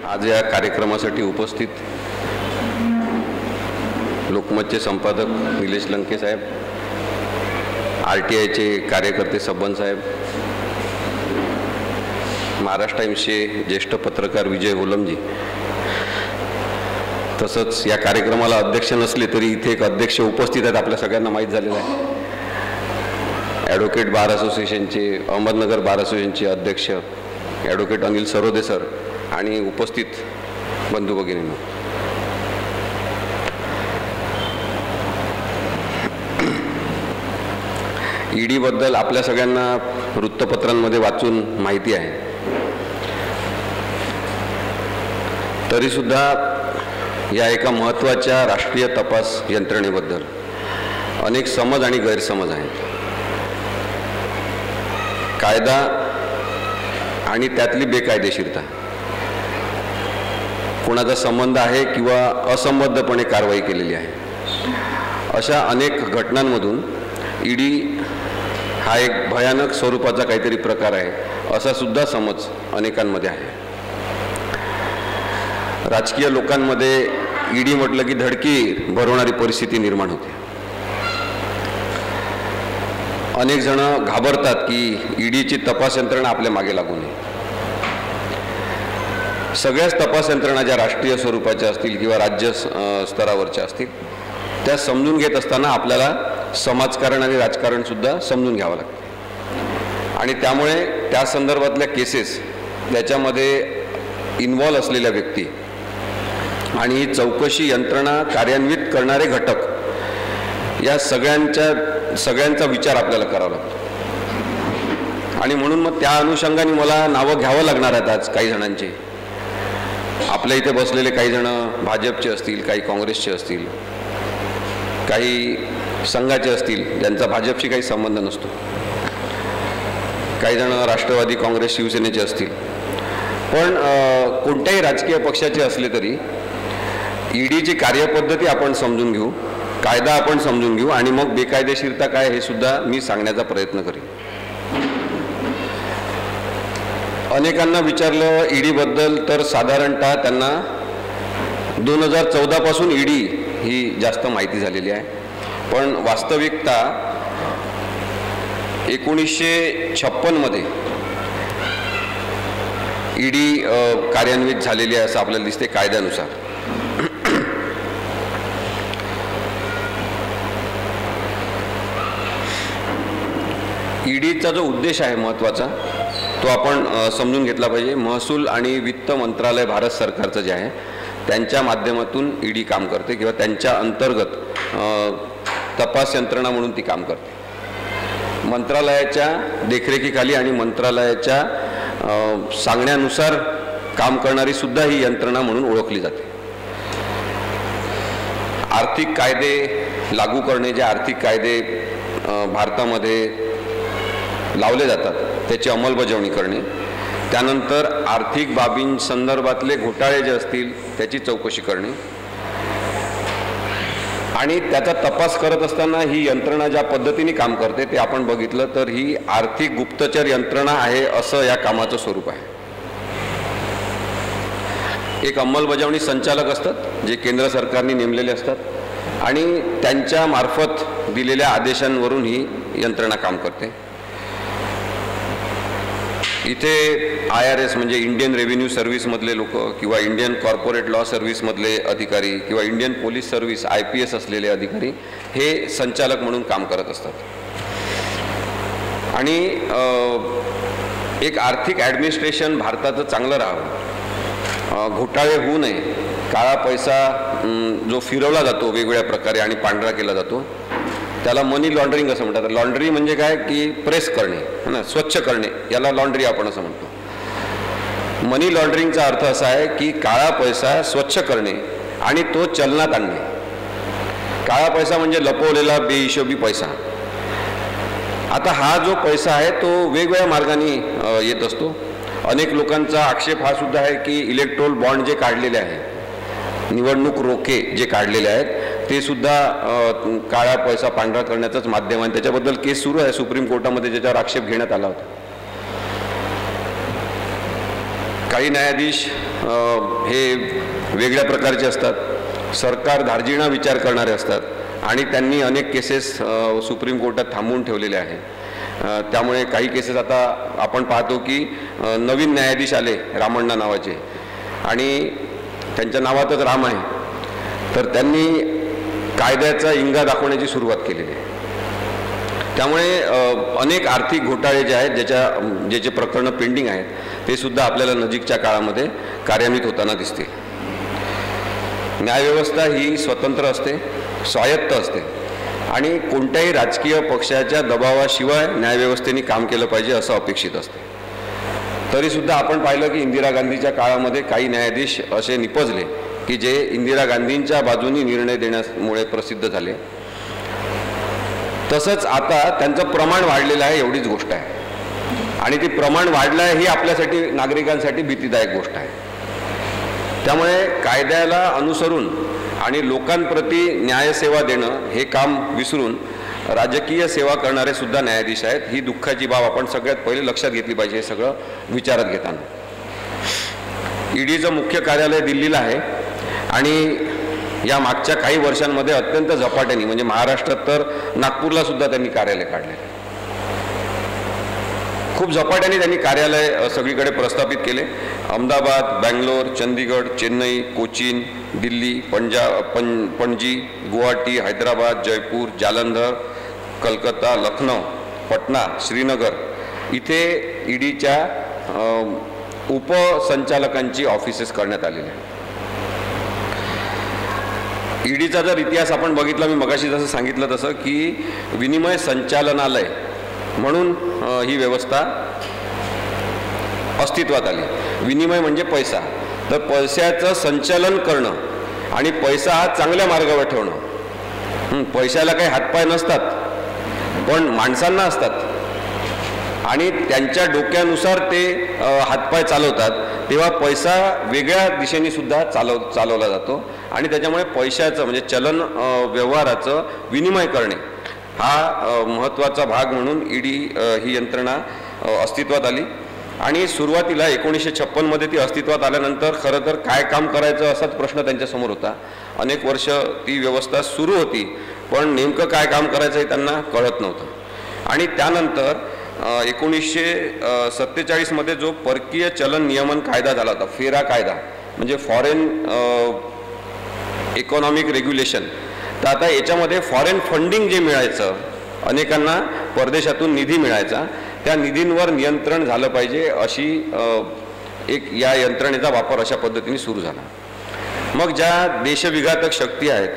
आज या कार्यक्रमासाठी उपस्थित लोकमतचे संपादक निलेश लंके साहेब, RTIचे कार्यकर्ते सबन साहेब, महाराष्ट्र टाइम्सचे ज्येष्ठ पत्रकार विजय होलमजी, तसंच या कार्यक्रमाला अध्यक्ष नसले तरी इथे एक अध्यक्ष उपस्थित आहेत, आपल्या सगळ्यांना माहीत झालेलं आहे. ॲडव्होकेट बार असोसिएशनचे, अहमदनगर बार असोसिएशनचे अध्यक्ष ॲडव्होकेट अनिल सरोदे सर आणि उपस्थित बंधू भगिनींनो, ईडीबद्दल आपल्या सगळ्यांना वृत्तपत्रांमध्ये वाचून माहिती आहे. तरीसुद्धा या एका महत्त्वाच्या राष्ट्रीय तपास यंत्रणेबद्दल अनेक समज आणि गैरसमज आहेत. कायदा आणि त्यातली बेकायदेशीरता, कोणाचा संबंध आहे किंवा असंबद्धपणे कारवाई केलेली आहे, अशा अनेक घटनांमधून ईडी हा एक भयानक स्वरूपाचा काहीतरी प्रकार आहे असा सुद्धा समज अनेकांमध्ये आहे. राजकीय लोकांमध्ये ईडी म्हटलं की धडकी भरवणारी परिस्थिती निर्माण होते. अनेक जण घाबरतात की ईडीची तपास यंत्रणा आपल्या मागे लागू नये. सगळ्याच तपास यंत्रणा ज्या राष्ट्रीय स्वरूपाच्या असतील किंवा राज्य स्तरावरच्या असतील त्या समजून घेत असताना आपल्याला समाजकारण आणि राजकारण सुद्धा समजून घ्यावं लागतं. आणि त्यामुळे त्या संदर्भातल्या केसेस, त्याच्यामध्ये इन्व्हॉल्व असलेल्या व्यक्ती आणि ही चौकशी यंत्रणा कार्यान्वित करणारे घटक, या सगळ्यांचा विचार आपल्याला करावा लागतो. आणि म्हणून मग त्या अनुषंगाने मला नावं घ्यावं लागणार आहेत आज काही जणांचे. आपल्या इथे बसलेले काही जण भाजपचे असतील, काही काँग्रेसचे असतील, काही संघाचे असतील ज्यांचा भाजपशी काही संबंध नसतो, काही जण राष्ट्रवादी काँग्रेस शिवसेनेचे असतील. पण कोणत्याही राजकीय पक्षाचे असले तरी ईडीची कार्यपद्धती आपण समजून घेऊ, कायदा आपण समजून घेऊ आणि मग बेकायदेशीरता काय हे सुद्धा मी सांगण्याचा प्रयत्न करेन. अनेकांना विचारलं ईडीबद्दल तर साधारणतः त्यांना 2014 पासून ईडी ही जास्त माहिती झालेली आहे. पण वास्तविकता 1956 मध्ये ईडी कार्यान्वित झालेली आहे असं आपल्याला दिसते कायद्यानुसार. ईडीचा जो उद्देश आहे महत्त्वाचा तो आपण समजून घेतला पाहिजे. महसूल आणि वित्त मंत्रालय भारत सरकारचं जे आहे त्यांच्या माध्यमातून ईडी काम करते किंवा त्यांच्या अंतर्गत तपास यंत्रणा म्हणून ती काम करते. मंत्रालयाच्या देखरेखीखाली आणि मंत्रालयाच्या सांगण्यानुसार काम करणारी सुद्धा ही यंत्रणा म्हणून ओळखली जाते. आर्थिक कायदे लागू करणे, जे आर्थिक कायदे भारतामध्ये लावले जातात त्याची अंमलबजावणी करणे, त्यानंतर आर्थिक बाबींसंदर्भातले घोटाळे जे असतील त्याची चौकशी करणे आणि त्याचा तपास करत असताना ही यंत्रणा ज्या पद्धतीने काम करते ते आपण बघितलं तर ही आर्थिक गुप्तचर यंत्रणा आहे असं या कामाचं स्वरूप आहे. एक अंमलबजावणी संचालक असतात जे केंद्र सरकारने नेमलेले असतात आणि त्यांच्या मार्फत दिलेल्या आदेशांवरून ही यंत्रणा काम करते. इथे IRS म्हणजे इंडियन रेव्हेन्यू सर्व्हिसमधले लोक किंवा इंडियन कॉर्पोरेट लॉ सर्व्हिसमधले अधिकारी किंवा इंडियन पोलीस सर्व्हिस IPS असलेले अधिकारी हे संचालक म्हणून काम करत असतात. आणि एक आर्थिक ॲडमिनिस्ट्रेशन भारताचं चांगलं राहावं, घोटाळे होऊ नये, काळा पैसा जो फिरवला जातो वेगवेगळ्या प्रकारे आणि पांढरा केला जातो त्याला मनी लॉन्ड्रिंग असं म्हणतात. लॉन्ड्री म्हणजे काय की प्रेस करणे, है ना, स्वच्छ करणे, याला लॉन्ड्री आपण असं म्हणतो. मनी लॉन्ड्रिंगचा अर्थ असा आहे की काळा पैसा स्वच्छ करणे आणि तो चलनात आणणे. काळा पैसा म्हणजे लपवलेला बेहिशोबी पैसा. आता हा जो पैसा आहे तो वेगवेगळ्या मार्गाने येत असतो. अनेक लोकांचा आक्षेप हा सुद्धा आहे की इलेक्ट्रोल बॉन्ड जे काढलेले आहे, निवडणूक रोखे जे काढलेले आहेत ते सुद्धा काळा पैसा पांढरा करण्याचंच माध्यम आहे. त्याच्याबद्दल केस सुरू आहे सुप्रीम कोर्टामध्ये ज्याच्यावर आक्षेप घेण्यात आला होता. काही न्यायाधीश हे वेगळ्या प्रकारचे असतात, सरकार धार्जिणा विचार करणारे असतात आणि त्यांनी अनेक केसेस सुप्रीम कोर्टात थांबवून ठेवलेले आहे. त्यामुळे काही केसेस आता आपण पाहतो की नवीन न्यायाधीश आले रामण्णा नावाचे आणि त्यांच्या नावातच राम आहे, तर त्यांनी कायद्याचा इंगा दाखवण्याची सुरुवात केलेली आहे. त्यामुळे अनेक आर्थिक घोटाळे जे आहेत ज्याचे प्रकरणं पेंडिंग आहेत ते सुद्धा आपल्याला नजीकच्या काळामध्ये कार्यान्वित होताना दिसते. न्यायव्यवस्था ही स्वतंत्र असते, स्वायत्त असते आणि कोणत्याही राजकीय पक्षाच्या दबावाशिवाय न्यायव्यवस्थेने काम केलं पाहिजे असं अपेक्षित असते. तरीसुद्धा आपण पाहिलं की इंदिरा गांधीच्या काळामध्ये काही न्यायाधीश असे निपजले की जे इंदिरा गांधींच्या बाजूनी निर्णय देण्यामुळे प्रसिद्ध झाले. तसंच आता त्यांचं प्रमाण वाढलेलं आहे एवढीच गोष्ट आहे आणि ते प्रमाण वाढलं आहे ही आपल्यासाठी नागरिकांसाठी भीतीदायक गोष्ट आहे. त्यामुळे कायद्याला अनुसरून आणि लोकांप्रती न्यायसेवा देणं हे काम विसरून राजकीय सेवा करणारे सुद्धा न्यायाधीश आहेत. ही दुःखाची बाब आपण सगळ्यात पहिले लक्षात घेतली पाहिजे. हे सगळं विचारात घेताना ईडीचं मुख्य कार्यालय दिल्लीला आहे आणि या मागच्या काही वर्षांमध्ये अत्यंत झपाट्याने म्हणजे महाराष्ट्रात तर नागपूरला सुद्धा त्यांनी कार्यालय काढले. खूप झपाट्याने त्यांनी कार्यालय सगळीकडे प्रस्थापित केले. अहमदाबाद, बँगलोर, चंदीगड, चेन्नई, कोचीन, दिल्ली, पणजी, गुवाहाटी, हैदराबाद, जयपूर, जालंधर, कलकत्ता, लखनौ, पटना, श्रीनगर इथे ईडीच्या उपसंचालकांची ऑफिसेस करण्यात आलेली आहे. ईडीचा जर इतिहास आपण बघितला, मी मगाशी जसं सांगितलं तसं की विनिमय संचालनालय म्हणून ही व्यवस्था अस्तित्वात आली. विनिमय म्हणजे पैसा, तर पैशाचं संचालन करणं आणि पैसा हा चांगल्या मार्गावर ठेवणं. पैशाला काही हातपाय नसतात पण माणसांना असतात आणि त्यांच्या डोक्यानुसार ते हातपाय चालवतात, तेव्हा पैसा वेगळ्या दिशेने सुद्धा चालवला जातो आणि त्याच्यामुळे पैशाचं म्हणजे चलन व्यवहाराचं विनिमय करणे हा महत्त्वाचा भाग म्हणून ईडी ही यंत्रणा अस्तित्वात आली. आणि सुरुवातीला 1956 मध्ये ती अस्तित्वात आल्यानंतर खरं तर काय काम करायचं असाच प्रश्न त्यांच्यासमोर होता. अनेक वर्ष ती व्यवस्था सुरू होती पण नेमकं काय काम करायचं हे त्यांना कळत नव्हतं. आणि त्यानंतर 1947 मध्ये जो परकीय चलन नियमन कायदा झाला होता, फेरा कायदा म्हणजे फॉरेन इकॉनॉमिक रेग्युलेशन, तर आता याच्यामध्ये फॉरेन फंडिंग जे मिळायचं, अनेकांना परदेशातून निधी मिळायचा, त्या निधींवर नियंत्रण झालं पाहिजे अशी एक या यंत्रणेचा वापर अशा पद्धतीने सुरू झाला. मग ज्या देशविघातक शक्ती आहेत,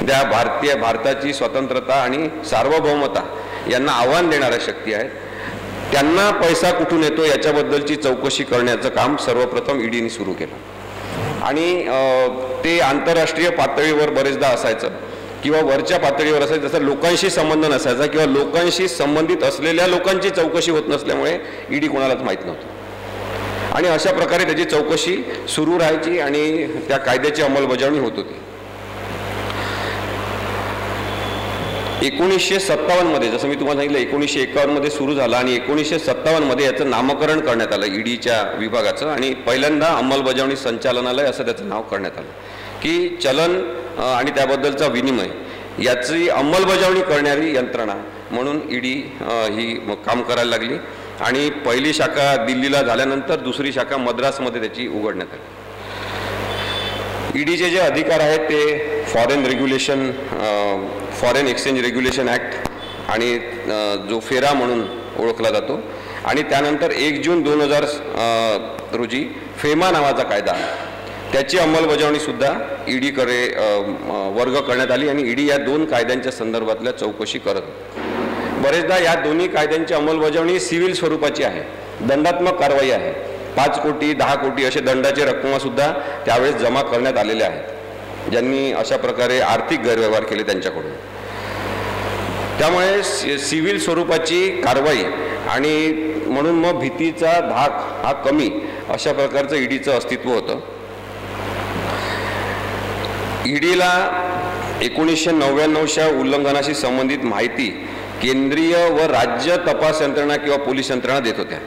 त्या भारताची स्वतंत्रता आणि सार्वभौमता यांना आव्हान देणाऱ्या शक्ती आहेत, त्यांना पैसा कुठून येतो याच्याबद्दलची चौकशी करण्याचं काम सर्वप्रथम ईडीने सुरू केलं. आणि ते आंतरराष्ट्रीय पातळीवर बरेचदा असायचं किंवा वरच्या पातळीवर असायचं, जसं लोकांशी संबंध नसायचा किंवा लोकांशी संबंधित असलेल्या लोकांची चौकशी होत नसल्यामुळे ईडी कोणालाच माहीत नव्हतं. आणि अशा प्रकारे त्याची चौकशी सुरू राहायची आणि त्या कायद्याची अंमलबजावणी होत होती. 1957 मध्ये जसं मी तुम्हाला सांगितलं 1951 मध्ये सुरू झाला आणि 1957 मध्ये याचं नामकरण करण्यात आलं ईडीच्या विभागाचं आणि पहिल्यांदा अंमलबजावणी संचालनालय असं त्याचं नाव करण्यात आलं की चलन आणि त्याबद्दलचा विनिमय याची अंमलबजावणी करणारी यंत्रणा म्हणून ईडी ही काम करायला लागली. आणि पहिली शाखा दिल्लीला झाल्यानंतर दुसरी शाखा मद्रासमध्ये त्याची उघडण्यात आली. ईडीचे जे अधिकार आहेत ते फॉरेन एक्सचेंज रेग्युलेशन ॲक्ट आणि जो फेरा म्हणून ओळखला जातो आणि त्यानंतर 1 जून 2000 रोजी फेमा नावाचा कायदा, त्याची अंमलबजावणीसुद्धा ईडीकडे वर्ग करण्यात आली आणि ईडी या 2 कायद्यांच्या संदर्भातल्या चौकशी करत. बरेचदा या दोन्ही कायद्यांची अंमलबजावणी सिव्हिल स्वरूपाची आहे, दंडात्मक कारवाई आहे. 5 कोटी 10 कोटी असे दंडाचे रक्कमासुद्धा त्यावेळेस जमा करण्यात आलेल्या आहेत ज्यांनी अशा प्रकारे आर्थिक गैरव्यवहार केले त्यांच्याकडून. त्यामुळे सिव्हिल स्वरूपाची कारवाई आणि म्हणून मग भीतीचा धाक हा कमी अशा प्रकारचं ईडीचं अस्तित्व होतं. ईडीला 1999च्या उल्लंघनाशी संबंधित माहिती केंद्रीय व राज्य तपास यंत्रणा किंवा पोलीस यंत्रणा देत होत्या.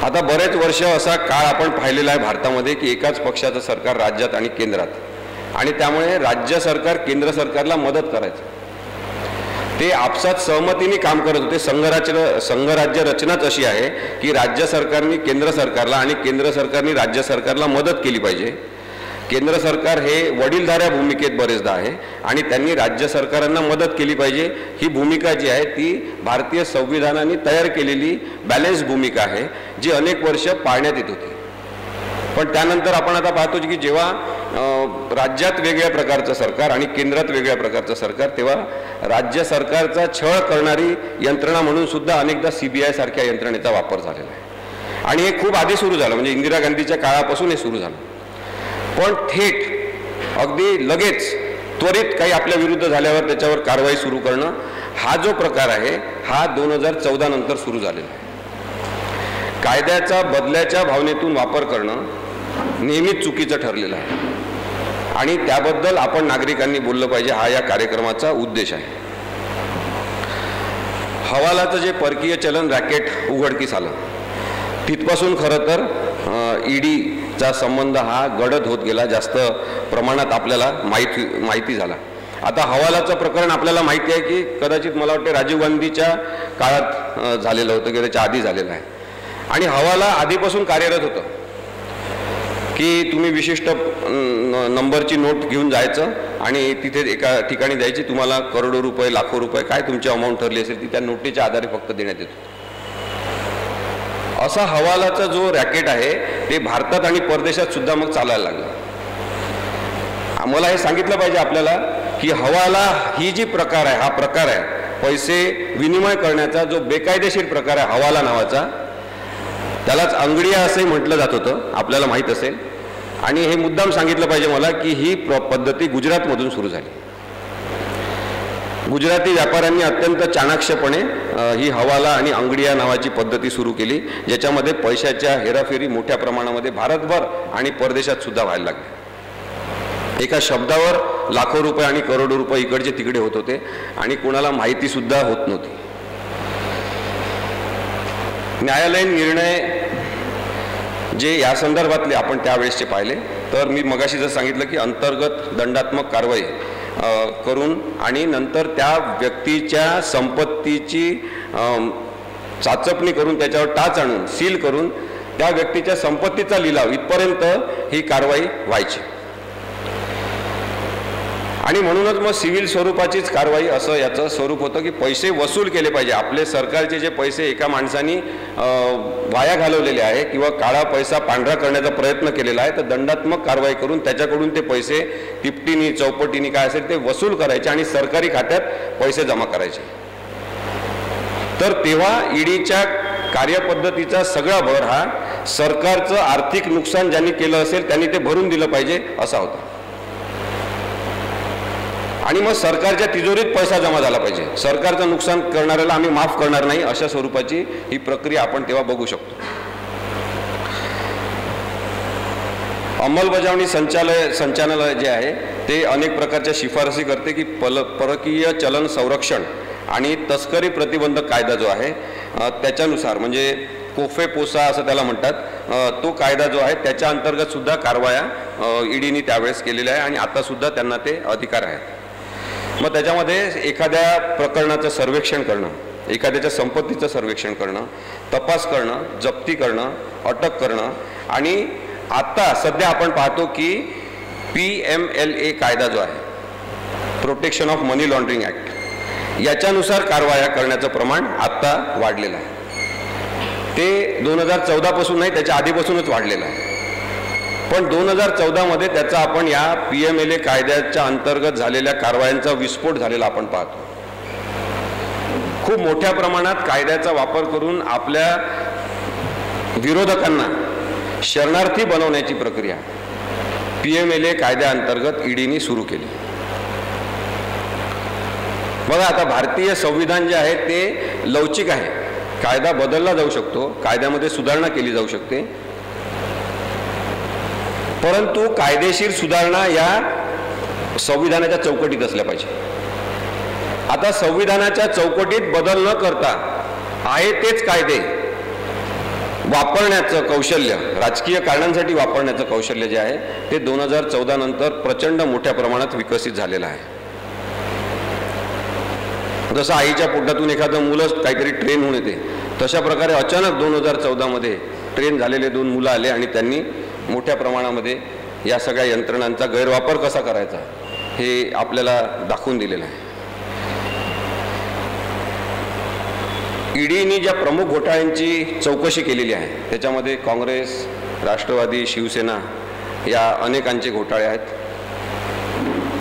आता बरेच वर्ष असा काळ आपण पाहिलेला आहे भारतामध्ये की एकाच पक्षाचं सरकार राज्यात आणि केंद्रात, आणि त्यामुळे राज्य सरकार केंद्र सरकारला मदत करायचं, ते आपसात सहमतीने काम करत होते. संघराज्य रचनाच अशी आहे की राज्य सरकारने केंद्र सरकारला आणि केंद्र सरकारने राज्य सरकारला मदत केली पाहिजे. केंद्र सरकार हे वडीलधाऱ्या भूमिकेत बरेचदा आहे आणि त्यांनी राज्य सरकारांना मदत केली पाहिजे. ही भूमिका जी आहे ती भारतीय संविधानाने तयार केलेली बॅलन्स भूमिका आहे, जी अनेक वर्ष पाळण्यात येत होती. पण त्यानंतर आपण आता पाहतो की जेव्हा राज्यात वेगळ्या प्रकारचं सरकार आणि केंद्रात वेगळ्या प्रकारचं सरकार, तेव्हा राज्य सरकारचा छळ करणारी यंत्रणा म्हणून सुद्धा अनेकदा CBI सारख्या यंत्रणेचा वापर झालेला आहे. आणि हे खूप आधी सुरू झालं, म्हणजे इंदिरा गांधीच्या काळापासून हे सुरू झालं. पण थेट अगदी लगेच त्वरित काही आपल्या विरुद्ध झाल्यावर त्याच्यावर कारवाई सुरू करणं, हा जो प्रकार आहे हा 2014 नंतर सुरू झालेला आहे. कायद्याचा बदल्याच्या भावनेतून वापर करणं नेहमीच चुकीचं ठरलेलं आहे आणि त्याबद्दल आपण नागरिकांनी बोललं पाहिजे, हा या कार्यक्रमाचा उद्देश आहे. हवालाचं जे परकीय चलन रॅकेट उघडकीस आलं तिथपासून खरं तर ईडीचा संबंध हा गडद होत गेला, जास्त प्रमाणात आपल्याला माहिती झाला. आता हवालाचं प्रकरण आपल्याला माहिती आहे की कदाचित मला वाटते राजीव गांधीच्या काळात झालेलं होतं किंवा त्याच्या आधी झालेलं आहे. आणि हवाला आधीपासून कार्यरत होतं की तुम्ही विशिष्ट नंबरची नोट घेऊन जायचं आणि तिथे एका ठिकाणी द्यायची, तुम्हाला करोडो रुपये लाखो रुपये काय तुमची अमाऊंट ठरली असेल ती त्या नोटीच्या आधारे फक्त देण्यात येतो. असा हवालाचा जो रॅकेट आहे ते भारतात आणि परदेशात सुद्धा मग चालायला लागला. मला हे सांगितलं पाहिजे आपल्याला की हवाला ही जी प्रकार आहे, हा प्रकार आहे पैसे विनिमय करण्याचा जो बेकायदेशीर प्रकार आहे हवाला नावाचा, त्यालाच अंगडिया असंही म्हटलं जात होतं, आपल्याला माहीत असेल. आणि हे मुद्दाम सांगितलं पाहिजे मला की ही पद्धती गुजरातमधून सुरू झाली. गुजराती व्यापाऱ्यांनी अत्यंत चाणाक्षपणे ही हवाला आणि अंगडिया नावाची पद्धती सुरू केली, ज्याच्यामध्ये पैशाच्या हेराफेरी मोठ्या प्रमाणामध्ये भारतभर आणि परदेशात सुद्धा व्हायला लागल्या. एका शब्दावर लाखो रुपये आणि करोडो रुपये इकडचे तिकडे होत होते आणि कोणाला माहिती सुद्धा होत नव्हती. न्यायालयीन निर्णय जे या संदर्भातले आपण त्यावेळेसचे पाहिले, तर मी मगाशी जर सांगितलं की अंतर्गत दंडात्मक कारवाई करून आणि नंतर त्या व्यक्तीच्या संपत्तीची चाचपणी करून त्याच्यावर टाच आणून सील करून त्या व्यक्तीच्या संपत्तीचा लिलाव इथपर्यंत ही कारवाई व्हायची. आणि म्हणूनच मग सिव्हिल स्वरूपाचीच कारवाई असं याचं स्वरूप होतं की पैसे वसूल केले पाहिजे. आपले सरकारचे जे पैसे एका माणसाने वाया घालवलेले आहे किंवा काळा पैसा पांढरा करण्याचा प्रयत्न केलेला आहे, तर दंडात्मक कारवाई करून त्याच्याकडून ते पैसे तिपटीनी चौपटीनी काय असेल ते वसूल करायचे आणि सरकारी खात्यात पैसे जमा करायचे. तर तेव्हा ईडीच्या कार्यपद्धतीचा सगळा भर हा सरकारचं आर्थिक नुकसान ज्यांनी केलं असेल त्यांनी ते भरून दिलं पाहिजे असा होता. आणि मग सरकारच्या तिजोरीत पैसा जमा झाला पाहिजे, सरकारचं नुकसान करणाऱ्याला आम्ही माफ करणार नाही, अशा स्वरूपाची ही प्रक्रिया आपण तेव्हा बघू शकतो. अंमलबजावणी संचालनालय जे आहे ते अनेक प्रकारच्या शिफारसी करते की परकीय चलन संरक्षण आणि तस्करी प्रतिबंधक कायदा जो आहे त्याच्यानुसार, म्हणजे कोफेपोसा असं त्याला म्हणतात, तो कायदा जो आहे त्याच्या अंतर्गत सुद्धा कारवाया ईडीने त्यावेळेस केलेल्या आहे आणि आता सुद्धा त्यांना ते अधिकार आहेत. मग त्याच्यामध्ये एखाद्या प्रकरणाचं सर्वेक्षण करणं, एखाद्याच्या संपत्तीचं सर्वेक्षण करणं, तपास करणं, जप्ती करणं, अटक करणं आणि आता सध्या आपण पाहतो की PMLA कायदा जो आहे, protection of money laundering act, याच्यानुसार कारवाया करण्याचं प्रमाण आत्ता वाढलेलं आहे. ते 2014 पासून नाही, त्याच्या आधीपासूनच वाढलेलं आहे. पण 2014 मध्ये त्याचा आपण या PMLA कायद्याच्या अंतर्गत झालेल्या कारवायांचा विस्फोट झालेला आपण पाहतो. खूप मोठ्या प्रमाणात कायद्याचा वापर करून आपल्या विरोधकांना शरणार्थी बनवण्याची प्रक्रिया PMLA कायद्याअंतर्गत ईडीने सुरू केली. बघा, आता भारतीय संविधान जे आहे ते लवचिक आहे, कायदा बदलला जाऊ शकतो, कायद्यामध्ये सुधारणा केली जाऊ शकते, परंतु कायदेशीर सुधारणा या संविधानाच्या चौकटीत असल्या पाहिजे. आता संविधानाच्या चौकटीत बदल न करता आहे तेच कायदे वापरण्याचं कौशल्य, राजकीय कारणांसाठी वापरण्याचं कौशल्य जे आहे ते 2014 नंतर प्रचंड मोठ्या प्रमाणात विकसित झालेलं आहे. जसं आईच्या पोटातून एखादं मुलं काहीतरी ट्रेन होऊन येते, तशा प्रकारे अचानक 2014 मध्ये ट्रेन झालेले 2 मुलं आले आणि त्यांनी मोठ्या प्रमाणामध्ये या सगळ्या यंत्रणांचा गैरवापर कसा करायचा हे आपल्याला दाखवून दिलेलं आहे. ईडीने ज्या प्रमुख घोटाळ्यांची चौकशी केलेली आहे त्याच्यामध्ये काँग्रेस, राष्ट्रवादी, शिवसेना या अनेकांचे घोटाळे आहेत.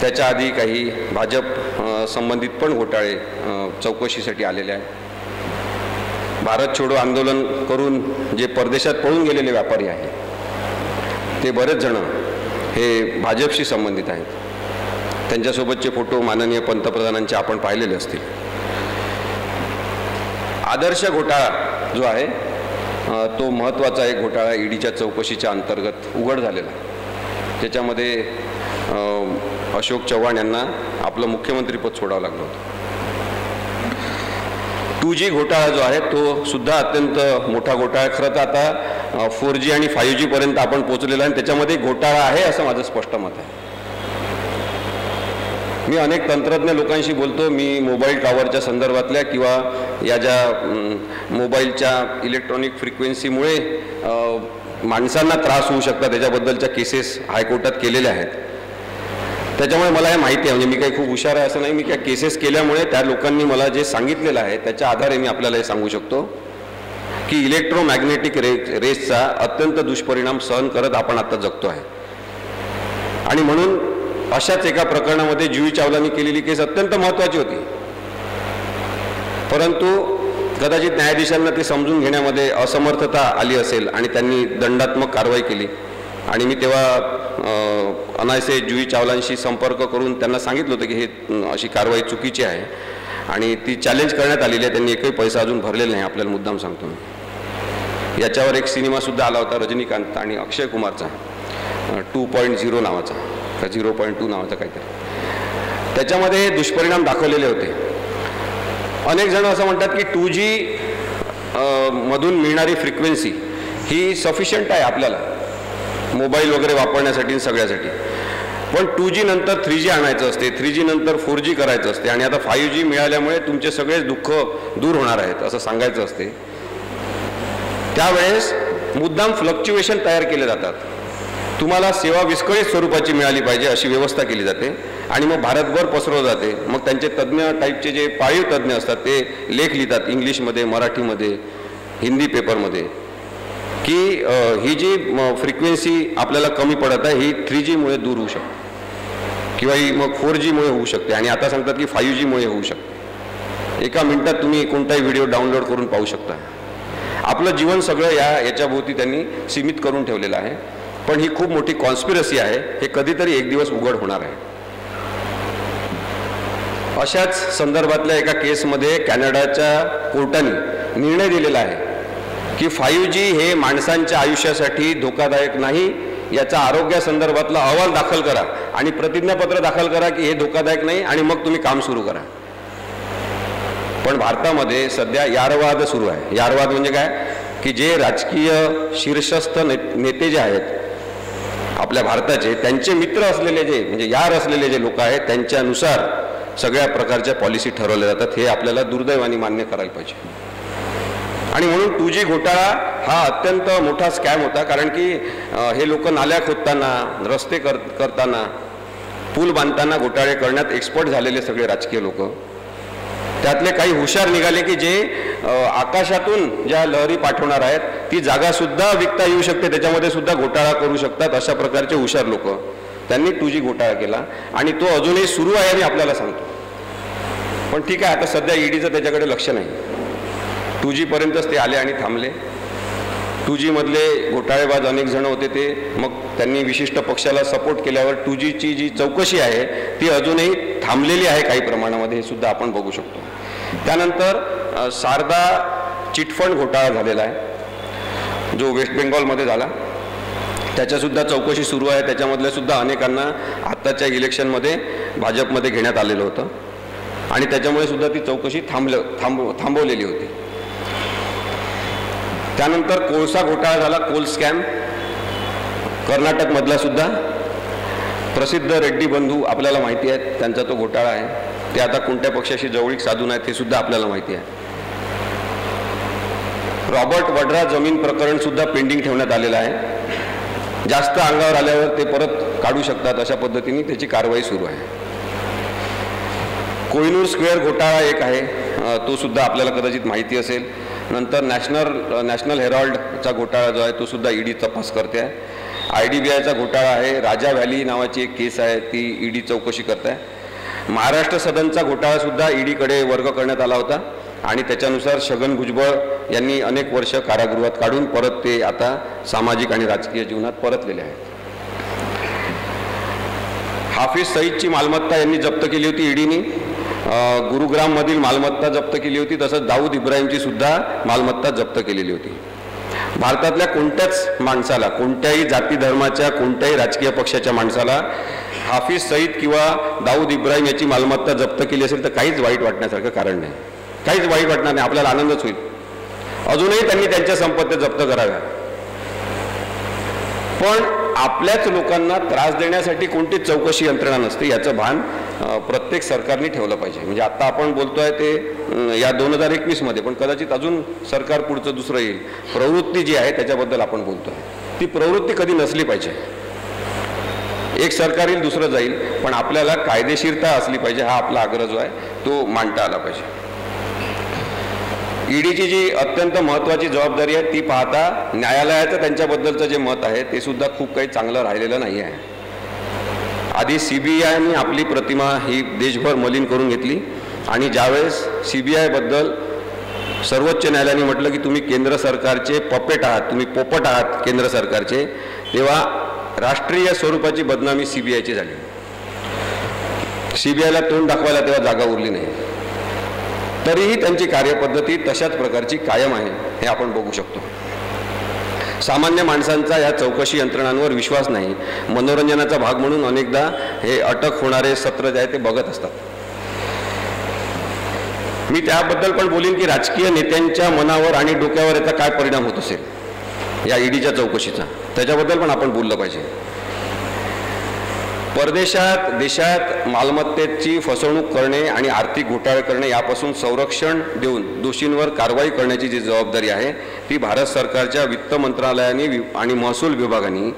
त्याच्या आधी काही भाजप संबंधित पण घोटाळे चौकशीसाठी आलेले आहेत. भारत छोडो आंदोलन करून जे परदेशात पळून गेलेले व्यापारी आहेत ते बरेच जण हे भाजपशी संबंधित आहेत. त्यांच्यासोबतचे फोटो माननीय पंतप्रधानांचे आपण पाहिलेले असतील. आदर्श घोटाळा जो आहे तो महत्त्वाचा एक घोटाळा ईडीच्या चौकशीच्या अंतर्गत उघड झालेला. त्याच्यामध्ये अशोक चव्हाण यांना आपलं मुख्यमंत्रीपद सोडावं लागलं होतं. 2G घोटाळा जो आहे तो सुद्धा अत्यंत मोठा घोटाळा. खरं तर आता 4G आणि 5G पर्यंत आपण पोहोचलेलो आहे. त्याच्यामध्ये घोटाळा आहे असं माझं स्पष्ट मत आहे. मी अनेक तंत्रज्ञ लोकांशी बोलतो. मी मोबाईल टॉवरच्या संदर्भातल्या किंवा या ज्या मोबाईलच्या इलेक्ट्रॉनिक फ्रिक्वेन्सीमुळे माणसांना त्रास होऊ शकतात त्याच्याबद्दलच्या केसेस हायकोर्टात केलेल्या आहेत. त्याच्यामुळे मला हे माहिती आहे. म्हणजे मी काही खूप हुशार आहे असं नाही. मी काही केसेस केल्यामुळे त्या लोकांनी मला जे सांगितलेलं आहे त्याच्या आधारे मी आपल्याला हे सांगू शकतो की इलेक्ट्रोमॅग्नेटिक रेसचा अत्यंत दुष्परिणाम सहन करत आपण आता जगतो आहे. आणि म्हणून अशाच एका प्रकरणामध्ये जुही चावलानी केलेली केस अत्यंत महत्त्वाची होती. परंतु कदाचित न्यायाधीशांना ते समजून घेण्यामध्ये असमर्थता आली असेल आणि त्यांनी दंडात्मक कारवाई केली. आणि मी तेव्हा अनायसे जुही चावलांशी संपर्क करून त्यांना सांगितलं होतं की हे अशी कारवाई चुकीची आहे आणि ती चॅलेंज करण्यात आलेली आहे. त्यांनी एकही पैसा अजून भरलेला नाही. आपल्याला मुद्दाम सांगतो मी. याच्यावर एक सिनेमासुद्धा आला होता रजनीकांत आणि अक्षय कुमारचा 2.0 नावाचा का 0.2 नावाचा काहीतरी. त्याच्यामध्ये दुष्परिणाम दाखवलेले होते. अनेक जण असं म्हणतात की 2G मधून मिळणारी फ्रिक्वेन्सी ही सफिशियंट आहे आपल्याला मोबाईल वगैरे वापरण्यासाठी सगळ्यासाठी. पण 2G नंतर 3G आणायचं असते, 3G नंतर 4G करायचं असते आणि आता 5G मिळाल्यामुळे तुमचे सगळेच दुःख दूर होणार आहेत असं सांगायचं असते. त्यावेळेस मुद्दाम फ्लक्च्युएशन तयार केले जातात. तुम्हाला सेवा विस्कळीत स्वरूपाची मिळाली पाहिजे अशी व्यवस्था केली जाते आणि मग भारतभर पसरवलं जाते. मग त्यांचे तज्ज्ञ टाईपचे जे पाळीव तज्ज्ञ असतात ते लेख लिहितात इंग्लिशमध्ये, मराठीमध्ये, हिंदी पेपरमध्ये की ही जी फ्रिक्वेन्सी आपल्याला कमी पडत आहे ही 3Gमुळे दूर होऊ शकते किंवा ही मग 4Gमुळे होऊ शकते आणि आता सांगतात की 5Gमुळे होऊ शकते. एका मिनिटात तुम्ही कोणताही व्हिडिओ डाउनलोड करून पाहू शकता. आपलं जीवन सगळं याच्याभोवती त्यांनी सीमित करून ठेवलेलं आहे. पण ही खूप मोठी कॉन्स्पिरसी आहे. हे कधीतरी एक दिवस उघड होणार आहे. अशाच संदर्भातल्या एका केसमध्ये कॅनडाच्या कोर्टाने निर्णय दिलेला आहे की 5G हे माणसांच्या आयुष्यासाठी धोकादायक नाही. याचा आरोग्यासंदर्भातला अहवाल दाखल करा आणि प्रतिज्ञापत्र दाखल करा की हे धोकादायक नाही आणि मग तुम्ही काम सुरू करा. पण भारतामध्ये सध्या यारवाद सुरू आहे. यारवाद म्हणजे काय की जे राजकीय शीर्षस्थ नेते जे आहेत आपल्या भारताचे त्यांचे मित्र असलेले जे म्हणजे यार असलेले जे लोक आहेत त्यांच्यानुसार सगळ्या प्रकारच्या पॉलिसी ठरवल्या जातात. हे आपल्याला दुर्दैवाने मान्य करायला पाहिजे. आणि म्हणून 2G घोटाळा हा अत्यंत मोठा स्कॅम होता. कारण की हे लोक नाल्या खोदताना, रस्ते करताना, पूल बांधताना घोटाळे करण्यात एक्सपर्ट झालेले सगळे राजकीय लोक. त्यातले काही हुशार निघाले की जे आकाशातून ज्या लहरी पाठवणार आहेत ती जागा सुद्धा विकता येऊ शकते, त्याच्यामध्ये सुद्धा घोटाळा करू शकतात. अशा प्रकारचे हुशार लोक त्यांनी 2G घोटाळा केला आणि तो अजूनही सुरू आहे आणि आपल्याला सांगतो. पण ठीक आहे, आता सध्या ईडीचं त्याच्याकडे लक्ष नाही. 2G पर्यंतच ते आले आणि थांबले. 2G मधले घोटाळेबाज अनेक जण होते ते मग त्यांनी विशिष्ट पक्षाला सपोर्ट केल्यावर 2Gची जी चौकशी आहे ती अजूनही थांबलेली आहे काही प्रमाणामध्ये. हे सुद्धा आपण बघू शकतो. त्यानंतर शारदा चिटफंड घोटाळा झालेला आहे जो वेस्ट बेंगॉलमध्ये झाला. त्याच्यासुद्धा चौकशी सुरू आहे. त्याच्यामधल्या सुद्धा अनेकांना आत्ताच्या इलेक्शनमध्ये भाजपमध्ये घेण्यात आलेलं होतं आणि त्याच्यामुळे सुद्धा ती चौकशी थांबवलेली होती. त्यानंतर कोळसा घोटाळा झाला, कोल स्कॅम कर्नाटकमधला सुद्धा. प्रसिद्ध रेड्डी बंधू आपल्याला माहिती आहेत, त्यांचा तो घोटाळा आहे. ते आता कोणत्या पक्षाशी जवळीक साधून आहेत हे सुद्धा आपल्याला माहिती आहे. रॉबर्ट वड्रा जमीन प्रकरण सुद्धा पेंडिंग ठेवण्यात आलेलं आहे. जास्त अंगावर आल्यावर ते परत काढू शकतात अशा पद्धतीने त्याची कारवाई सुरू आहे. कोहिनूर स्क्वेअर घोटाळा एक आहे, तो सुद्धा आपल्याला कदाचित माहिती असेल. नंतर नॅशनल हेराल्डचा घोटाळा जो आहे तो सुद्धा ईडी तपास करते आहे. IDBIचा घोटाळा आहे. राजा व्हॅली नावाची एक केस आहे, ती ईडी चौकशी करत आहे. महाराष्ट्र सदनचा घोटाळा सुद्धा ईडीकडे वर्ग करण्यात आला होता आणि त्याच्यानुसार छगन भुजबळ यांनी अनेक वर्ष कारागृहात काढून परत ते आता सामाजिक आणि राजकीय जीवनात परतलेले आहेत. हाफिज सईदची मालमत्ता यांनी जप्त केली होती ईडीनी. गुरुग्राममधील मालमत्ता जप्त केली होती. तसंच दाऊद इब्राहिमची सुद्धा मालमत्ता जप्त केलेली होती. भारतातल्या कोणत्याच माणसाला, कोणत्याही जाती धर्माच्या, कोणत्याही राजकीय पक्षाच्या माणसाला हाफिज सईद किंवा दाऊद इब्राहिम याची मालमत्ता जप्त केली असेल तर काहीच वाईट वाटण्यासारखं कारण नाही. काहीच वाईट वाटणार नाही, आपल्याला आनंदच होईल. अजूनही त्यांनी त्यांच्या संपत्ती जप्त कराव्या. पण आपल्याच लोकांना त्रास देण्यासाठी कोणतीच चौकशी यंत्रणा नसते याचं भान प्रत्येक सरकारने ठेवलं पाहिजे. म्हणजे आता आपण बोलतोय ते या 2021 मध्ये, पण कदाचित अजून सरकार पुढचं दुसरं येईल. प्रवृत्ती जी आहे त्याच्याबद्दल आपण बोलतोय, ती प्रवृत्ती कधी नसली पाहिजे. एक सरकार येईल, दुसरं जाईल, पण आपल्याला कायदेशीरता असली पाहिजे. हा आपला आग्रह जो आहे तो मांडता आला पाहिजे. ईडीची जी अत्यंत महत्त्वाची जबाबदारी आहे ती पाहता न्यायालयाचं त्यांच्याबद्दलचं जे मत आहे ते सुद्धा खूप काही चांगलं राहिलेलं नाही आहे. आधी CBIने आपली प्रतिमा ही देशभर मलिन करून घेतली आणि ज्यावेळेस CBIबद्दल सर्वोच्च न्यायालयाने म्हटलं की तुम्ही केंद्र सरकारचे पपेट आहात, तुम्ही पोपट आहात केंद्र सरकारचे, तेव्हा राष्ट्रीय स्वरूपाची बदनामी CBIची झाली. CBIला तोंड दाखवायला तेव्हा जागा उरली नाही. तरीही त्यांची कार्यपद्धती तशाच प्रकारची कायम आहे हे आपण बघू शकतो. सामान्य माणसांचा या चौकशी यंत्रणांवर विश्वास नाही. मनोरंजनाचा भाग म्हणून अनेकदा हे अटक होणारे सत्र जे आहे ते बघत असतात. मी त्याबद्दल पण बोलीन की राजकीय नेत्यांच्या मनावर आणि डोक्यावर याचा काय परिणाम होत असेल या ईडीच्या चौकशीचा, त्याच्याबद्दल पण आपण बोललं पाहिजे. परदेशात देशात मालमत्तेची फसवणूक करणे आणि आर्थिक घोटाळे करणे यापासून संरक्षण देऊन दोषींवर कारवाई करण्याची जी जबाबदारी आहे ती भारत सरकारच्या वित्त मंत्रालयाने आणि महसूल विभागाने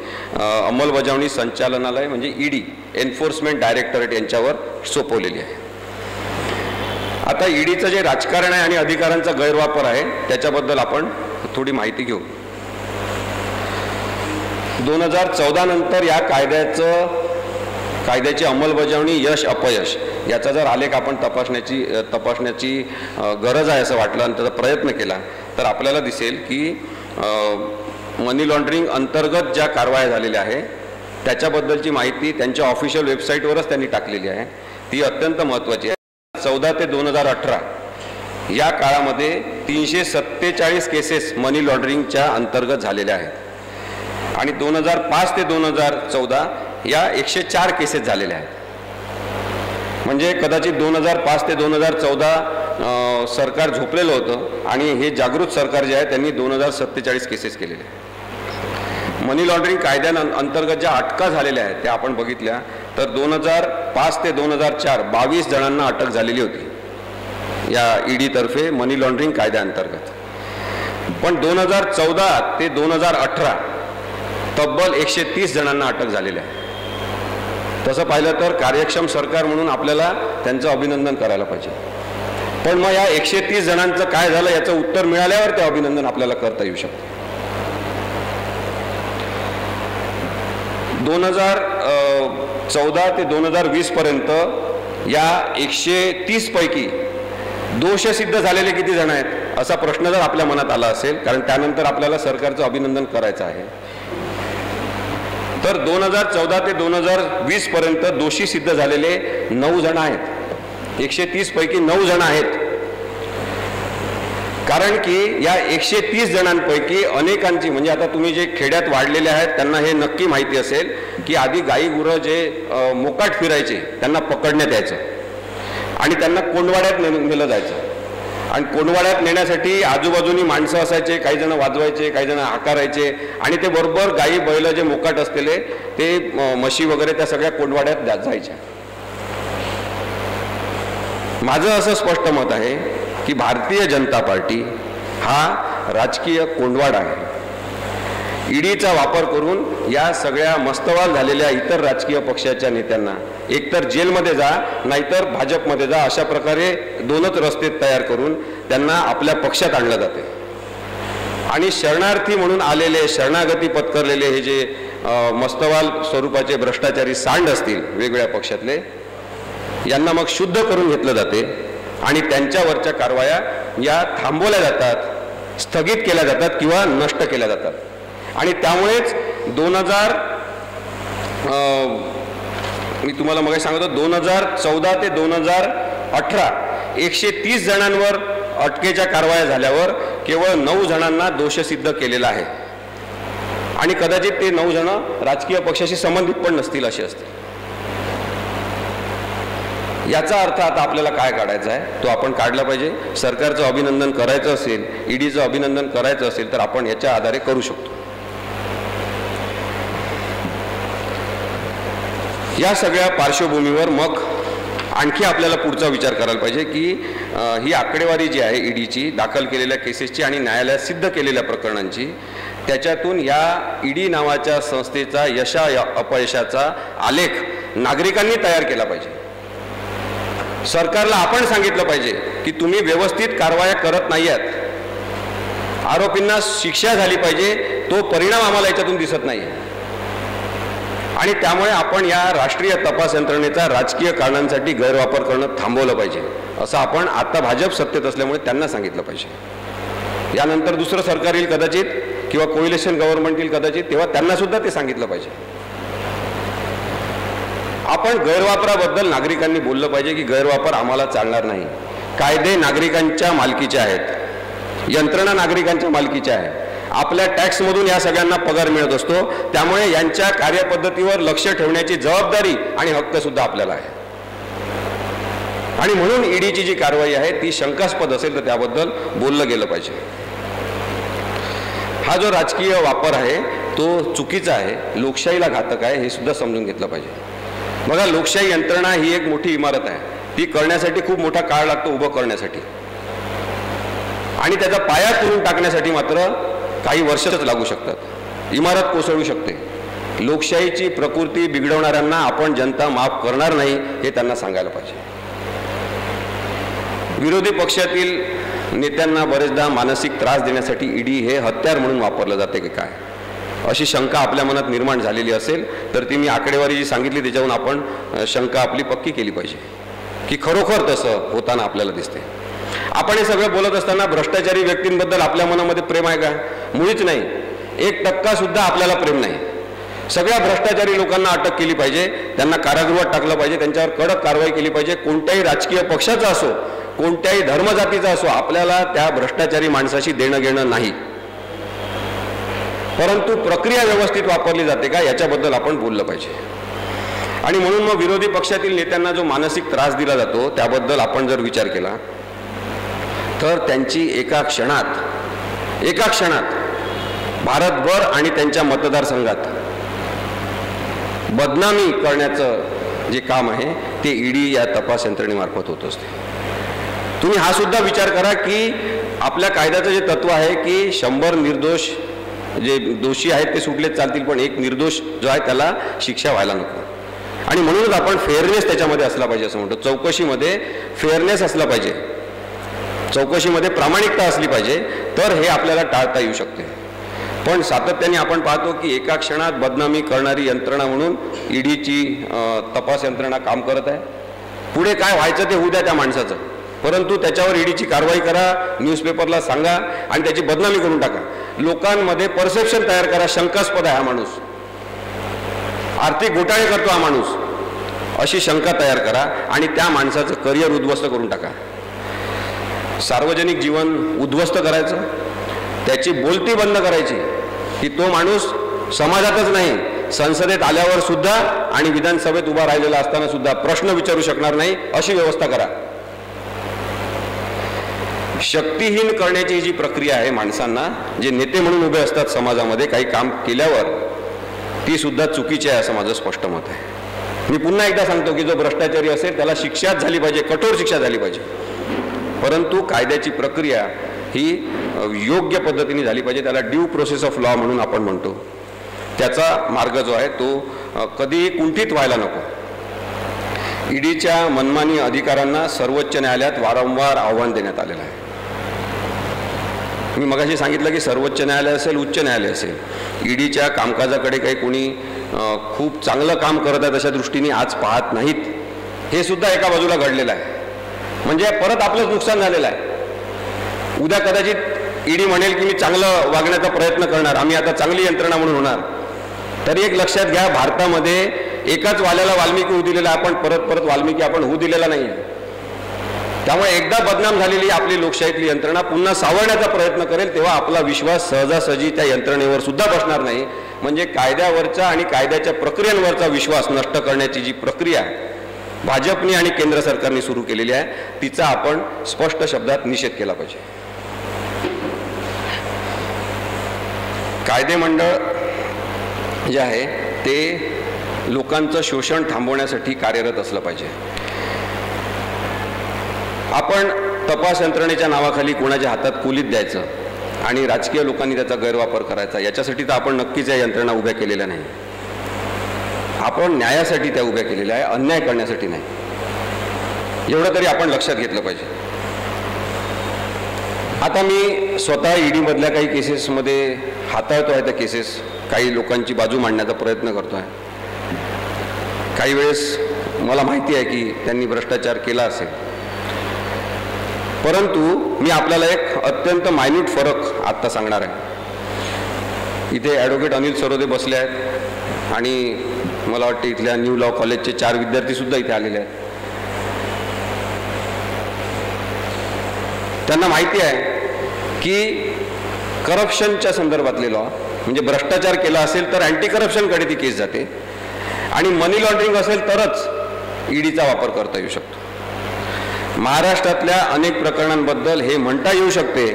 अंमलबजावणी संचालनालय म्हणजे ईडी, एन्फोर्समेंट डायरेक्टरेट यांच्यावर सोपवलेली आहे. आता ईडीचं जे राजकारण आहे आणि अधिकारांचा गैरवापर आहे त्याच्याबद्दल आपण थोडी माहिती घेऊ. 2014 नंतर या कायद्याची अंमलबजावणी यश अपयश याचा जर आलेख आपण तपासण्याची गरज आहे असं वाटलं आणि त्याचा प्रयत्न केला तर आपल्याला दिसेल की मनी लॉन्ड्रिंग अंतर्गत ज्या कारवाया झालेल्या आहे त्याच्याबद्दलची माहिती त्यांच्या ऑफिशियल वेबसाईटवरच त्यांनी टाकलेली आहे. ती अत्यंत महत्त्वाची आहे. 2014 ते 2018 या काळामध्ये 347 केसेस मनी लॉन्ड्रिंगच्या अंतर्गत झालेल्या आहेत आणि 2005 ते 2014 या 104 केसेस झालेल्या आहेत. म्हणजे कदाचित 2005 ते 2014 सरकार झोपलेलं होतं आणि हे जागृत सरकार जे आहे त्यांनी 2047 केसेस केलेले आहेत. मनी लॉन्ड्रिंग कायद्याअंतर्गत ज्या अटका झालेल्या आहेत त्या आपण बघितल्या तर 2005 ते 2004 22 जणांना अटक झालेली होती या ईडीतर्फे मनी लॉन्ड्रिंग कायद्याअंतर्गत. पण 2014 ते 2018 तब्बल 130 जणांना अटक झालेली आहे. तसं पाहिलं तर कार्यक्षम सरकार म्हणून आपल्याला त्यांचं अभिनंदन करायला पाहिजे. पण मग या 130 जणांचं काय झालं याचं उत्तर मिळाल्यावर ते अभिनंदन आपल्याला करता येऊ शकतं. 2014 ते 2020 पर्यंत या 130 पैकी दोष सिद्ध झालेले किती जण आहेत असा प्रश्न जर आपल्या मनात आला असेल, कारण त्यानंतर आपल्याला सरकारचं अभिनंदन करायचं आहे, तर 2014 ते 2020 पर्यंत दोषी सिद्ध झालेले 9 जण आहेत. 130 पैकी 9 जण आहेत. कारण की या 130 जणांपैकी अनेकांची, म्हणजे आता तुम्ही जे खेड्यात वाढलेले आहेत त्यांना हे नक्की माहिती असेल की आधी गाई गुरं जे मोकाट फिरायचे त्यांना पकडण्यात यायचं आणि त्यांना कोंडवाड्यात नेलं जायचं. आणि कोंडवाड्यात नेण्यासाठी आजूबाजूनी माणसं असायचे, काही जण वाजवायचे, काही जण हाकारायचे आणि ते बरोबर गाई बैल जे मोकाट असलेले ते म्हशी वगैरे त्या सगळ्या कोंडवाड्यात जायच्या. माझं असं स्पष्ट मत आहे की भारतीय जनता पार्टी हा राजकीय कोंडवाड आहे. ईडीचा वापर करून या सगळ्या मस्तवाल झालेल्या इतर राजकीय पक्षाच्या नेत्यांना एकतर जेलमध्ये जा नाहीतर भाजपमध्ये जा अशा प्रकारे दोनच रस्ते तयार करून त्यांना आपल्या पक्षात आणलं जाते. आणि शरणार्थी म्हणून आलेले, शरणागती पत्करलेले हे जे मस्तवाल स्वरूपाचे भ्रष्टाचारी सांड असतील वेगवेगळ्या पक्षातले, यांना मग शुद्ध करून घेतलं जाते आणि त्यांच्यावरच्या कारवाया या थांबवल्या जातात, स्थगित केल्या जातात किंवा नष्ट केल्या जातात. आणि त्यामुळेच 2000 मी तुम्हाला मग सांगतो 2014 ते 2018 130 जणांवर अटकेच्या कारवाया झाल्यावर केवळ 9 जणांना दोषसिद्ध केलेला आहे आणि कदाचित ते 9 जण राजकीय पक्षाशी संबंधित पण नसतील असे असतील. याचा अर्थ आता आपल्याला काय काढायचा आहे तो आपण काढला पाहिजे. सरकारचं अभिनंदन करायचं असेल, ईडीचं अभिनंदन करायचं असेल तर आपण याच्या आधारे करू शकतो. या सगळ्या पार्श्वभूमीवर मग आणखी आपल्याला पुढचा विचार करायला पाहिजे की ही आकडेवारी जी आहे ईडीची दाखल केलेल्या केसेसची आणि न्यायालयात सिद्ध केलेल्या प्रकरणांची, त्याच्यातून या ईडी नावाच्या संस्थेचा यशा अपयशाचा आलेख नागरिकांनी तयार केला पाहिजे. सरकारला आपण सांगितलं पाहिजे की तुम्ही व्यवस्थित कारवाया करत नाही आहात, आरोपींना शिक्षा झाली पाहिजे, तो परिणाम आम्हाला याच्यातून दिसत नाही. आणि त्यामुळे आपण या राष्ट्रीय तपास यंत्रणेचा राजकीय कारणांसाठी गैरवापर करणं थांबवलं पाहिजे असं आपण आता भाजप सत्तेत असल्यामुळे त्यांना सांगितलं पाहिजे. यानंतर दुसरं सरकार येईल कदाचित किंवा कोइलेशन गव्हर्नमेंट येईल कदाचित, तेव्हा त्यांना सुद्धा ते सांगितलं पाहिजे. आपण गैरवापराबद्दल नागरिकांनी बोललं पाहिजे की गैरवापर आम्हाला चालणार नाही. कायदे नागरिकांच्या मालकीचे आहेत, यंत्रणा नागरिकांच्या मालकीच्या आहेत. आपल्या टॅक्समधून या सगळ्यांना पगार मिळत असतो, त्यामुळे यांच्या कार्यपद्धतीवर लक्ष ठेवण्याची जबाबदारी आणि हक्क सुद्धा आपल्याला आहे. आणि म्हणून ईडीची जी कारवाई आहे ती शंकास्पद असेल तर त्याबद्दल बोललं गेलं पाहिजे. हा जो राजकीय वापर आहे तो चुकीचा आहे, लोकशाहीला घातक आहे, हे सुद्धा समजून घेतलं पाहिजे. बघा, लोकशाही यंत्रणा ही एक मोठी इमारत आहे, ती करण्यासाठी खूप मोठा काळ लागतो उभं करण्यासाठी, आणि त्याचा पाया करून टाकण्यासाठी मात्र काही वर्षच लागू शकतात. इमारत कोसळू शकते. लोकशाहीची प्रकृती बिघडवणाऱ्यांना आपण जनता माफ करणार नाही हे त्यांना सांगायला पाहिजे. विरोधी पक्षातील नेत्यांना बरेचदा मानसिक त्रास देण्यासाठी ईडी हे हत्यार म्हणून वापरलं जाते की काय, अशी शंका आपल्या मनात निर्माण झालेली असेल तर ती मी आकडेवारी जी सांगितली त्याच्यावरून आपण शंका आपली पक्की केली पाहिजे की खरोखर तसं होताना आपल्याला दिसते. आपण हे सगळं बोलत असताना भ्रष्टाचारी व्यक्तींबद्दल आपल्या मनामध्ये प्रेम आहे का? मुळीच नाही. 1% सुद्धा आपल्याला प्रेम नाही. सगळ्या भ्रष्टाचारी लोकांना अटक केली पाहिजे, त्यांना कारागृहात टाकलं पाहिजे, त्यांच्यावर कडक कारवाई केली पाहिजे. कोणत्याही राजकीय पक्षाचा असो, कोणत्याही धर्मजातीचा असो, आपल्याला त्या भ्रष्टाचारी माणसाशी देणं घेणं नाही. परंतु प्रक्रिया व्यवस्थित वापरली जाते का याच्याबद्दल आपण बोललं पाहिजे. आणि म्हणून मग विरोधी पक्षातील नेत्यांना जो मानसिक त्रास दिला जातो त्याबद्दल आपण जर विचार केला तर त्यांची एका क्षणात भारतभर आणि त्यांच्या मतदारसंघात बदनामी करण्याचं जे काम आहे ते ईडी या तपास यंत्रणेमार्फत होत असते. तुम्ही हा सुद्धा विचार करा की आपल्या कायद्याचं जे तत्व आहे की 100 निर्दोष जे दोषी आहेत ते सुटलेच चालतील, पण एक निर्दोष जो आहे त्याला शिक्षा व्हायला नको. आणि म्हणूनच आपण फेअरनेस त्याच्यामध्ये असला पाहिजे असं म्हणतो. चौकशीमध्ये फेअरनेस असला पाहिजे, चौकशीमध्ये प्रामाणिकता असली पाहिजे, तर हे आपल्याला टाळता येऊ शकते. पण सातत्याने आपण पाहतो की एका क्षणात बदनामी करणारी यंत्रणा म्हणून ईडीची तपास यंत्रणा काम करत आहे. पुढे काय व्हायचं ते होऊ द्या त्या माणसाचं, परंतु त्याच्यावर ईडीची कारवाई करा, न्यूजपेपरला सांगा आणि त्याची बदनामी करून टाका. लोकांमध्ये परसेप्शन तयार करा, शंकास्पद आहे हा माणूस, आर्थिक घोटाळे करतो हा माणूस, अशी शंका तयार करा आणि त्या माणसाचं करिअर उद्ध्वस्त करून टाका. सार्वजनिक जीवन उद्ध्वस्त करायचं, त्याची बोलती बंद करायची की तो माणूस समाजातच नाही संसदेत आल्यावर सुद्धा आणि विधानसभेत उभा राहिलेला असताना सुद्धा प्रश्न विचारू शकणार नाही, अशी व्यवस्था करा. शक्तिहीन करण्याची जी प्रक्रिया आहे माणसांना, जे नेते म्हणून उभे असतात समाजामध्ये काही काम केल्यावर, ती सुद्धा चुकीची आहे असं माझं स्पष्ट मत आहे. मी पुन्हा एकदा सांगतो की जो भ्रष्टाचारी असेल त्याला शिक्षाच झाली पाहिजे, कठोर शिक्षा झाली पाहिजे, परंतु कायद्याची प्रक्रिया ही योग्य पद्धतीने झाली पाहिजे. त्याला ड्यू प्रोसेस ऑफ लॉ म्हणून आपण म्हणतो. त्याचा मार्ग जो आहे तो कधीही कुंठित व्हायला नको. ईडीच्या मनमानी अधिकारांना सर्वोच्च न्यायालयात वारंवार आव्हान देण्यात आलेलं आहे. मी मगाशी सांगितलं की सर्वोच्च न्यायालय असेल, उच्च न्यायालय असेल, ईडीच्या कामकाजाकडे काही कोणी खूप चांगलं काम करत आहे अशा दृष्टीने आज पाहत नाहीत. हे सुद्धा एका बाजूला घडलेलं आहे. म्हणजे परत आपलंच नुकसान झालेलं आहे. उद्या कदाचित ईडी म्हणेल की मी चांगलं वागण्याचा प्रयत्न करणार, आम्ही आता चांगली यंत्रणा म्हणून होणार. तरी एक लक्षात घ्या, भारतामध्ये एकाच वाल्याला वाल्मिकी होऊ दिलेला, आपण परत परत वाल्मिकी आपण होऊ दिलेला नाही. त्यामुळे एकदा बदनाम झालेली आपली लोकशाहीतली यंत्रणा पुन्हा सावरण्याचा प्रयत्न करेल तेव्हा आपला विश्वास सहजासहजी त्या यंत्रणेवर सुद्धा बसणार नाही. म्हणजे कायद्यावरचा आणि कायद्याच्या प्रक्रियांवरचा विश्वास नष्ट करण्याची जी प्रक्रिया भाजपने आणि केंद्र सरकारने सुरू केलेली आहे, तिचा आपण स्पष्ट शब्दात निषेध केला पाहिजे. कायदे मंडळ जे आहे ते लोकांचं शोषण थांबवण्यासाठी कार्यरत असलं पाहिजे. आपण तपास यंत्रणेच्या नावाखाली कोणाच्या हातात कुलीत द्यायचं आणि राजकीय लोकांनी त्याचा गैरवापर करायचा, याच्यासाठी तर आपण नक्कीच या यंत्रणा उभ्या केलेल्या नाही. आपण न्यायासाठी त्या उभ्या केलेल्या आहे, अन्याय करण्यासाठी नाही. एवढं तरी आपण लक्षात घेतलं पाहिजे. आता मी स्वतः ईडीमधल्या काही केसेसमध्ये हाताळतो आहे. त्या केसेस काही लोकांची बाजू मांडण्याचा प्रयत्न करतो आहे. काही वेळेस मला माहिती आहे की त्यांनी भ्रष्टाचार केला असेल, परंतु मी आपल्याला एक अत्यंत मायन्यूट फरक आत्ता सांगणार आहे. इथे ॲडव्होकेट अनिल सरोदे बसले आहेत आणि मला वाटतं इथल्या न्यू लॉ कॉलेजचे 4 विद्यार्थी सुद्धा इथे आलेले आहेत. त्यांना माहिती आहे की करप्शनच्या संदर्भातले लॉ, म्हणजे भ्रष्टाचार केला असेल तर अँटी करप्शनकडे ती केस जाते आणि मनी लॉन्ड्रिंग असेल तरच ईडीचा वापर करता येऊ शकतो. महाराष्ट्रातल्या अनेक प्रकरणांबद्दल हे म्हणता येऊ शकते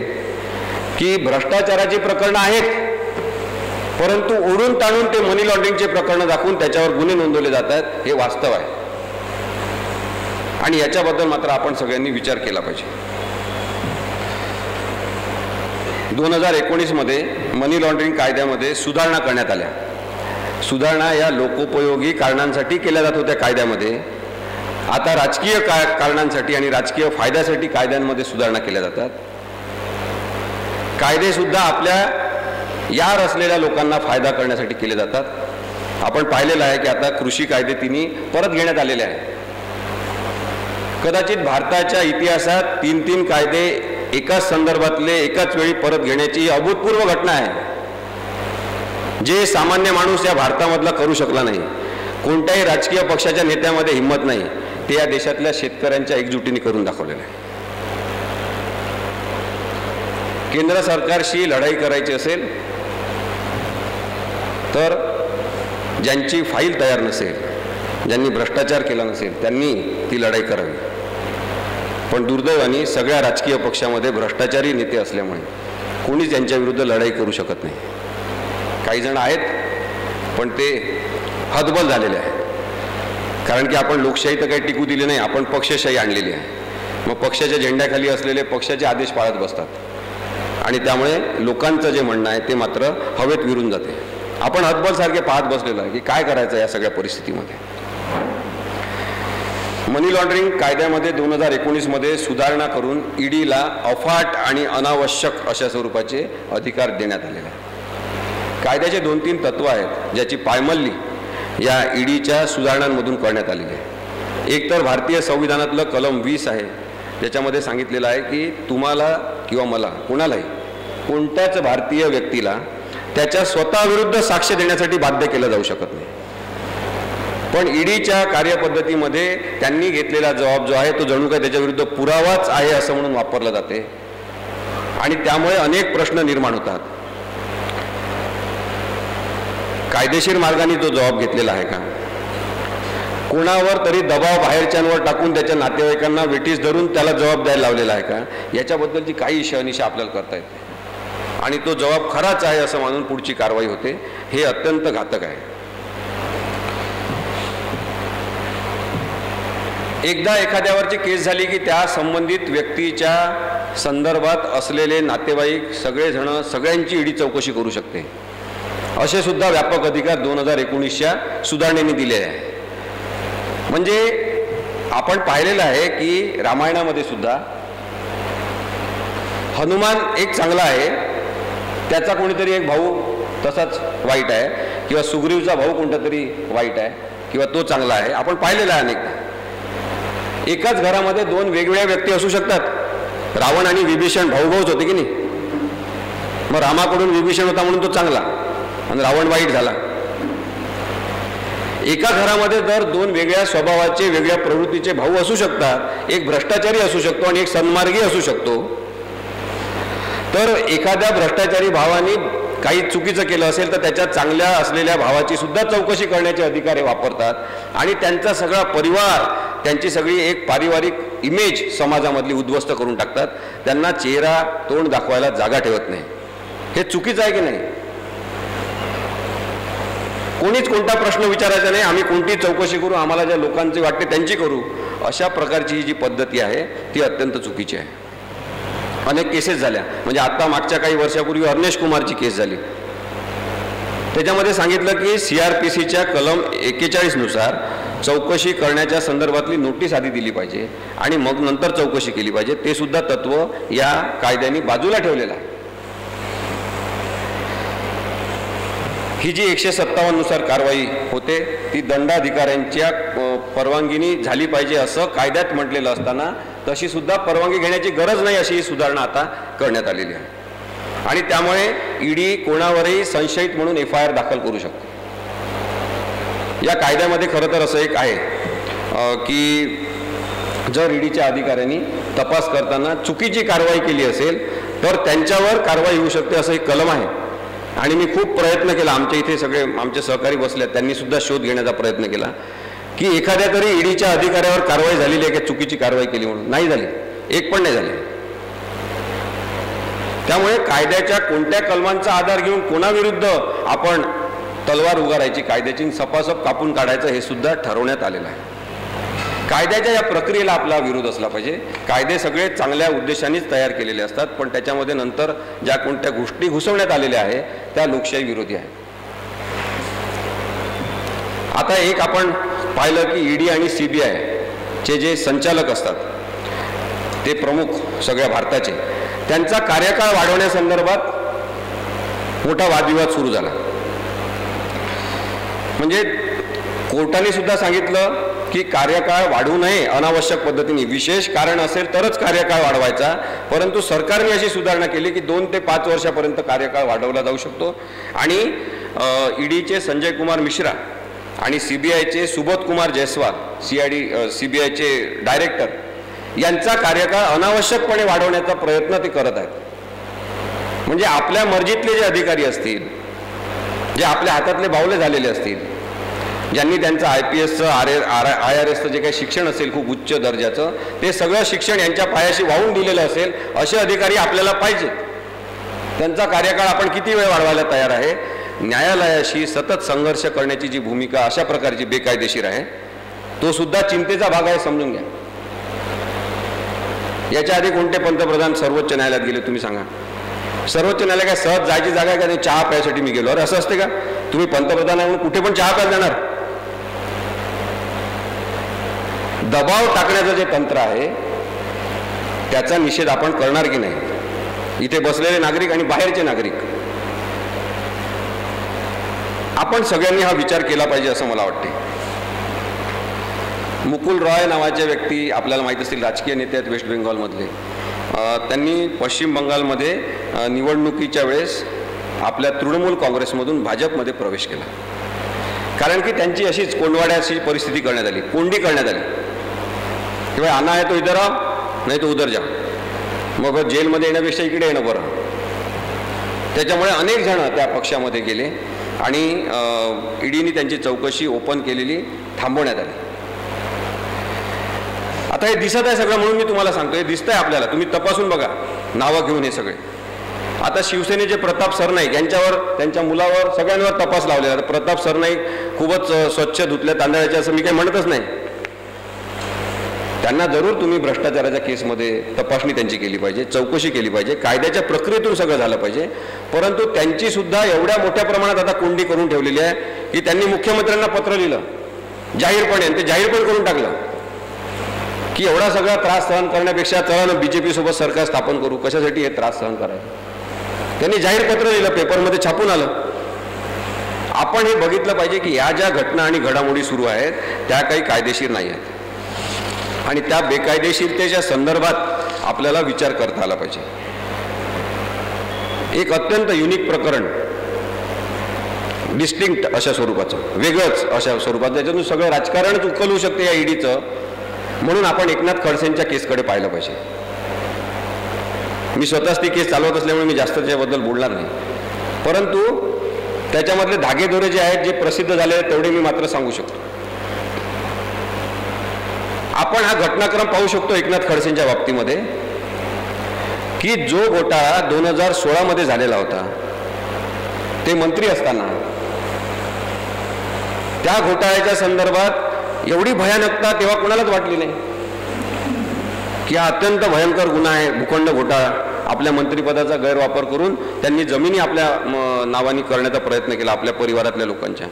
की भ्रष्टाचाराची प्रकरणं आहेत, परंतु ओढून ताणून ते मनी लॉन्ड्रिंगचे प्रकरणं दाखवून त्याच्यावर गुन्हे नोंदवले जातात, हे वास्तव आहे. आणि याच्याबद्दल मात्र आपण सगळ्यांनी विचार केला पाहिजे. 2019 मध्ये मनी लॉन्ड्रिंग कायद्यामध्ये सुधारणा करण्यात आल्या. सुधारणा या लोकोपयोगी कारणांसाठी केल्या जात होत्या कायद्यामध्ये. आता राजकीय कारणांसाठी आणि राजकीय फायद्यासाठी कायद्यांमध्ये सुधारणा केल्या जातात. कायदे सुद्धा आपल्या यार असलेल्या लोकांना फायदा करण्यासाठी केले जातात. आपण पाहिलेलं आहे की आता कृषी कायदे तिन्ही परत घेण्यात आलेले आहेत. कदाचित भारताच्या इतिहासात 3 कायदे एकाच संदर्भातले एकाच वेळी परत घेण्याची अभूतपूर्व घटना आहे, जे सामान्य माणूस या भारतामधला करू शकला नाही. कोणत्याही राजकीय पक्षाच्या नेत्यामध्ये हिंमत नाही. ते या देशातल्या शेतकऱ्यांच्या एकजुटीने करून दाखवलेलं आहे. केंद्र सरकारशी लढाई करायची असेल तर ज्यांची फाईल तयार नसेल, ज्यांनी भ्रष्टाचार केला नसेल, त्यांनी ती लढाई करावी. पण दुर्दैवाने सगळ्या राजकीय पक्षामध्ये भ्रष्टाचारी नेते असल्यामुळे कोणीच यांच्या विरुद्ध लढाई करू शकत नाही. काही जण आहेत पण ते हतबल झालेले आहे. कारण की आपण लोकशाही तर काही टिकू दिली नाही, आपण पक्षशाही आणलेली आहे. मग पक्षाच्या झेंड्याखाली असलेले पक्षाचे आदेश पाळत बसतात आणि त्यामुळे लोकांचं जे म्हणणं आहे ते मात्र हवेत विरून जाते. आपण हतबलसारखे पाहत बसलेलो आहे की काय करायचं या सगळ्या परिस्थितीमध्ये. मनी लॉन्ड्रिंग कायद्यामध्ये 2019 मध्ये सुधारणा करून ईडीला अफाट आणि अनावश्यक अशा स्वरूपाचे अधिकार देण्यात आलेले आहेत. कायद्याचे 2-3 तत्व आहेत ज्याची पायमल्ली या ईडीच्या सुधारणांमधून करण्यात आलेली आहे. एक तर भारतीय संविधानातलं कलम 20 आहे, ज्याच्यामध्ये सांगितलेलं आहे की तुम्हाला किंवा मला कोणालाही कोणत्याच भारतीय व्यक्तीला त्याच्या स्वतःविरुद्ध साक्ष देण्यासाठी बाध्य केलं जाऊ शकत नाही. पण ईडीच्या कार्यपद्धतीमध्ये त्यांनी घेतलेला जबाब जो आहे तो जणू काय त्याच्याविरुद्ध पुरावाच आहे असं म्हणून वापरला जाते आणि त्यामुळे अनेक प्रश्न निर्माण होतात. कायदेशीर मार्गाने तो जबाब घेतलेला आहे का? कोणावर तरी दबाव बाहेरच्यांवर टाकून त्याच्या नातेवाईकांना वेठीस धरून त्याला जबाब द्यायला लावलेला आहे का, याच्याबद्दलची काही शहानिशा आपल्याला करता येते आणि तो जबाब खराच आहे असं मानून पुढची कारवाई होते. हे अत्यंत घातक आहे. एकदा एखाद्यावरची केस झाली की त्या संबंधित व्यक्तीच्या संदर्भात असलेले नातेवाईक सगळेजण सगळ्यांची ईडी चौकशी करू शकते. असे सुद्धा व्यापक अधिकार 2019च्या सुधारणेने दिले आहे. म्हणजे आपण पाहिलेलं आहे की रामायणामध्ये सुद्धा हनुमान एक चांगला आहे, त्याचा कोणीतरी एक भाऊ तसाच वाईट आहे, किंवा सुग्रीवचा भाऊ कोणता तरी वाईट आहे किंवा तो चांगला आहे. आपण पाहिलेलं आहे अनेकदा. एकाच घरामध्ये दोन वेगवेगळ्या व्यक्ती असू शकतात. रावण आणि विभीषण भाऊभाऊच होते की नाही. मग रामाकडून विभीषण होता म्हणून तो चांगला आणि रावण वाईट झाला. एका घरामध्ये जर दोन वेगळ्या स्वभावाचे वेगळ्या प्रवृत्तीचे भाऊ असू शकतात, एक भ्रष्टाचारी असू शकतो आणि एक सन्मार्गी असू शकतो. तर एखाद्या भ्रष्टाचारी भावाने काही चुकीचं केलं असेल तर त्याच्या चांगल्या असलेल्या भावाची सुद्धा चौकशी करण्याचे अधिकार हे वापरतात आणि त्यांचा सगळा परिवार, त्यांची सगळी एक पारिवारिक इमेज समाजामधली उद्ध्वस्त करून टाकतात. त्यांना चेहरा तोंड दाखवायला जागा ठेवत नाही. हे चुकीचं आहे की नाही. कोणीच कोणता प्रश्न विचारायचा नाही, आम्ही कोणती चौकशी करू, आम्हाला ज्या लोकांचे वाटते त्यांची करू, अशा प्रकारची जी पद्धती आहे ती अत्यंत चुकीची आहे. अनेक केसेस झाल्या. म्हणजे आता मागच्या काही वर्षापूर्वी अर्नेश कुमारची केस झाली. त्याच्यामध्ये सांगितलं की CRPCच्या कलम 41 नुसार चौकशी करण्याच्या संदर्भातली नोटीस आधी दिली पाहिजे आणि मग नंतर चौकशी केली पाहिजे. ते सुद्धा तत्व या कायद्याने बाजूला ठेवलेलं आहे. ही जी 157 नुसार कारवाई होते ती दंडाधिकाऱ्यांच्या परवानगीने झाली पाहिजे असं कायद्यात म्हटलेलं असताना तशी सुद्धा परवानगी घेण्याची गरज नाही अशी ही सुधारणा आता करण्यात आलेली आहे. आणि त्यामुळे ईडी कोणावरही संशयित म्हणून FIR दाखल करू शकते. या कायद्यामध्ये खरं तर असं एक आहे की जर ईडीच्या अधिकाऱ्यांनी तपास करताना चुकीची कारवाई केली असेल तर त्यांच्यावर कारवाई होऊ शकते असं एक कलम आहे. आणि मी खूप प्रयत्न केला, आमच्या इथे सगळे आमचे सहकारी बसले, त्यांनी सुद्धा शोध घेण्याचा प्रयत्न केला की एखाद्या तरी ईडीच्या अधिकाऱ्यावर कारवाई झालेली आहे की चुकीची कारवाई केली म्हणून. नाही झाली, एक पण नाही झाली. त्यामुळे कायद्याच्या कोणत्या कलमांचा आधार घेऊन कोणाविरुद्ध आपण तलवार उगारायची, कायद्याची सपासप कापून काढायचं हे सुद्धा ठरवण्यात आलेलं आहे. कायद्याच्या या प्रक्रियेला आपला विरोध असला पाहिजे. कायदे सगळे चांगल्या उद्देशानेच तयार केलेले असतात, पण त्याच्यामध्ये नंतर ज्या कोणत्या गोष्टी घुसवण्यात आलेल्या आहेत त्या लोकशाही विरोधी आहेत. आता एक आपण पाहिलं की ईडी आणि CBI चे जे संचालक असतात ते प्रमुख सगळ्या भारताचे, त्यांचा कार्यकाळ वाढवण्यासंदर्भात मोठा वादविवाद सुरू झाला. म्हणजे कोर्टाने सुद्धा सांगितलं की कार्यकाळ वाढवू नये अनावश्यक पद्धतीने, विशेष कारण असेल तरच कार्यकाळ वाढवायचा. परंतु सरकारने अशी सुधारणा केली की 2 ते 5 वर्षापर्यंत कार्यकाळ वाढवला जाऊ शकतो. आणि ईडीचे संजय कुमार मिश्रा आणि CBIचे सुबोध कुमार जयस्वाल, CBIचे डायरेक्टर, यांचा कार्यकाळ अनावश्यकपणे वाढवण्याचा प्रयत्न ते करत आहेत. म्हणजे आपल्या मर्जीतले जे अधिकारी असतील, जे आपल्या हातातले बावले झालेले असतील, ज्यांनी त्यांचं IPSचं IRSचं जे काही शिक्षण असेल खूप उच्च दर्जाचं, ते सगळं शिक्षण यांच्या पायाशी वाहून दिलेलं असेल असे अधिकारी आपल्याला पाहिजेत. त्यांचा कार्यकाळ आपण किती वेळ वाढवायला तयार आहे. न्यायालयाशी सतत संघर्ष करण्याची जी भूमिका अशा प्रकारची बेकायदेशीर आहे तो सुद्धा चिंतेचा भाग आहे, समजून घ्या. याच्या आधी कोणते पंतप्रधान सर्वोच्च न्यायालयात गेले तुम्ही सांगा. सर्वोच्च न्यायालय काय सहज जायची जागा आहे का? नाही, चहा प्यायसाठी मी गेलो. अरे असं असते का? तुम्ही पंतप्रधान आहे म्हणून कुठे पण चहा प्यायला जाणार? दबाव टाकण्याचं जे तंत्र आहे त्याचा निषेध आपण करणार की नाही. इथे बसलेले नागरिक आणि बाहेरचे नागरिक, आपण सगळ्यांनी हा विचार केला पाहिजे असं मला वाटते. मुकुल रॉय नावाचे व्यक्ती आपल्याला माहीत असतील, राजकीय नेते आहेत वेस्ट बेंगॉलमधले. त्यांनी पश्चिम बंगालमध्ये निवडणुकीच्या वेळेस आपल्या तृणमूल काँग्रेसमधून भाजपमध्ये प्रवेश केला. कारण की त्यांची अशीच कोंडवाड्याची परिस्थिती करण्यात आली, कोंडी करण्यात आली की भाई आना है तो इधर आओ, नाही तो उधर जा. मग जेलमध्ये येण्यापेक्षा इकडे येणं बरं. त्याच्यामुळे अनेक जण त्या पक्षामध्ये गेले आणि ईडीने त्यांची चौकशी ओपन केलेली थांबवण्यात आली. आता हे दिसत आहे सगळं म्हणून मी तुम्हाला सांगतो, हे दिसतंय आपल्याला, तुम्ही तपासून बघा नावं घेऊन हे सगळे. आता शिवसेनेचे प्रताप सरनाईक यांच्यावर, त्यांच्या मुलावर, सगळ्यांवर तपास लावलेला. प्रताप सरनाईक खूपच स्वच्छ धुतल्या तांदळाचे असं मी काही म्हणतच नाही. त्यांना जरूर तुम्ही भ्रष्टाचाराच्या केसमध्ये तपासणी त्यांची केली पाहिजे, चौकशी केली पाहिजे, कायद्याच्या प्रक्रियेतून सगळं झालं पाहिजे. परंतु त्यांची सुद्धा एवढ्या मोठ्या प्रमाणात आता कोंडी करून ठेवलेली आहे की त्यांनी मुख्यमंत्र्यांना पत्र लिहिलं जाहीरपणे, ते जाहीर पण करून टाकलं की एवढा सगळा त्रास सहन करण्यापेक्षा चला ना बीजेपी सोबत सरकार स्थापन करू. कशासाठी हे त्रास सहन करायचं? त्यांनी जाहीर पत्र लिहिलं, पेपरमध्ये छापून आलं. आपण हे बघितलं पाहिजे की या ज्या घटना आणि घडामोडी सुरू आहेत त्या काही कायदेशीर नाही आहेत आणि त्या बेकायदेशीरतेच्या संदर्भात आपल्याला विचार करता आला पाहिजे. एक अत्यंत युनिक प्रकरण, डिस्टिंक्ट अशा स्वरूपाचं, वेगळंच अशा स्वरूपाचं, त्याच्यातून सगळं राजकारणच उकल होऊ शकते या ईडीचं. म्हणून आपण एकनाथ खडसेंच्या केसकडे पाहिलं पाहिजे. मी स्वतःच ती केस चालवत असल्यामुळे मी जास्त त्याबद्दल बोलणार नाही, परंतु त्याच्यामधले धागेदोरे जे आहेत, जे प्रसिद्ध झाले तेवढे मी मात्र सांगू शकतो. आपण हा घटनाक्रम पाहू शकतो एकनाथ खडसेंच्या बाबतीमध्ये की जो घोटाळा 2016 मध्ये झालेला होता, ते मंत्री असताना त्या घोटाळ्याच्या संदर्भात एवढी भयानकता तेव्हा कोणालाच वाटली नाही की हा अत्यंत भयंकर गुन्हा आहे, भूखंड घोटाळा. आपल्या मंत्रिपदाचा गैरवापर करून त्यांनी जमिनी आपल्या नावानी करण्याचा प्रयत्न केला, आपल्या परिवारातल्या लोकांच्या.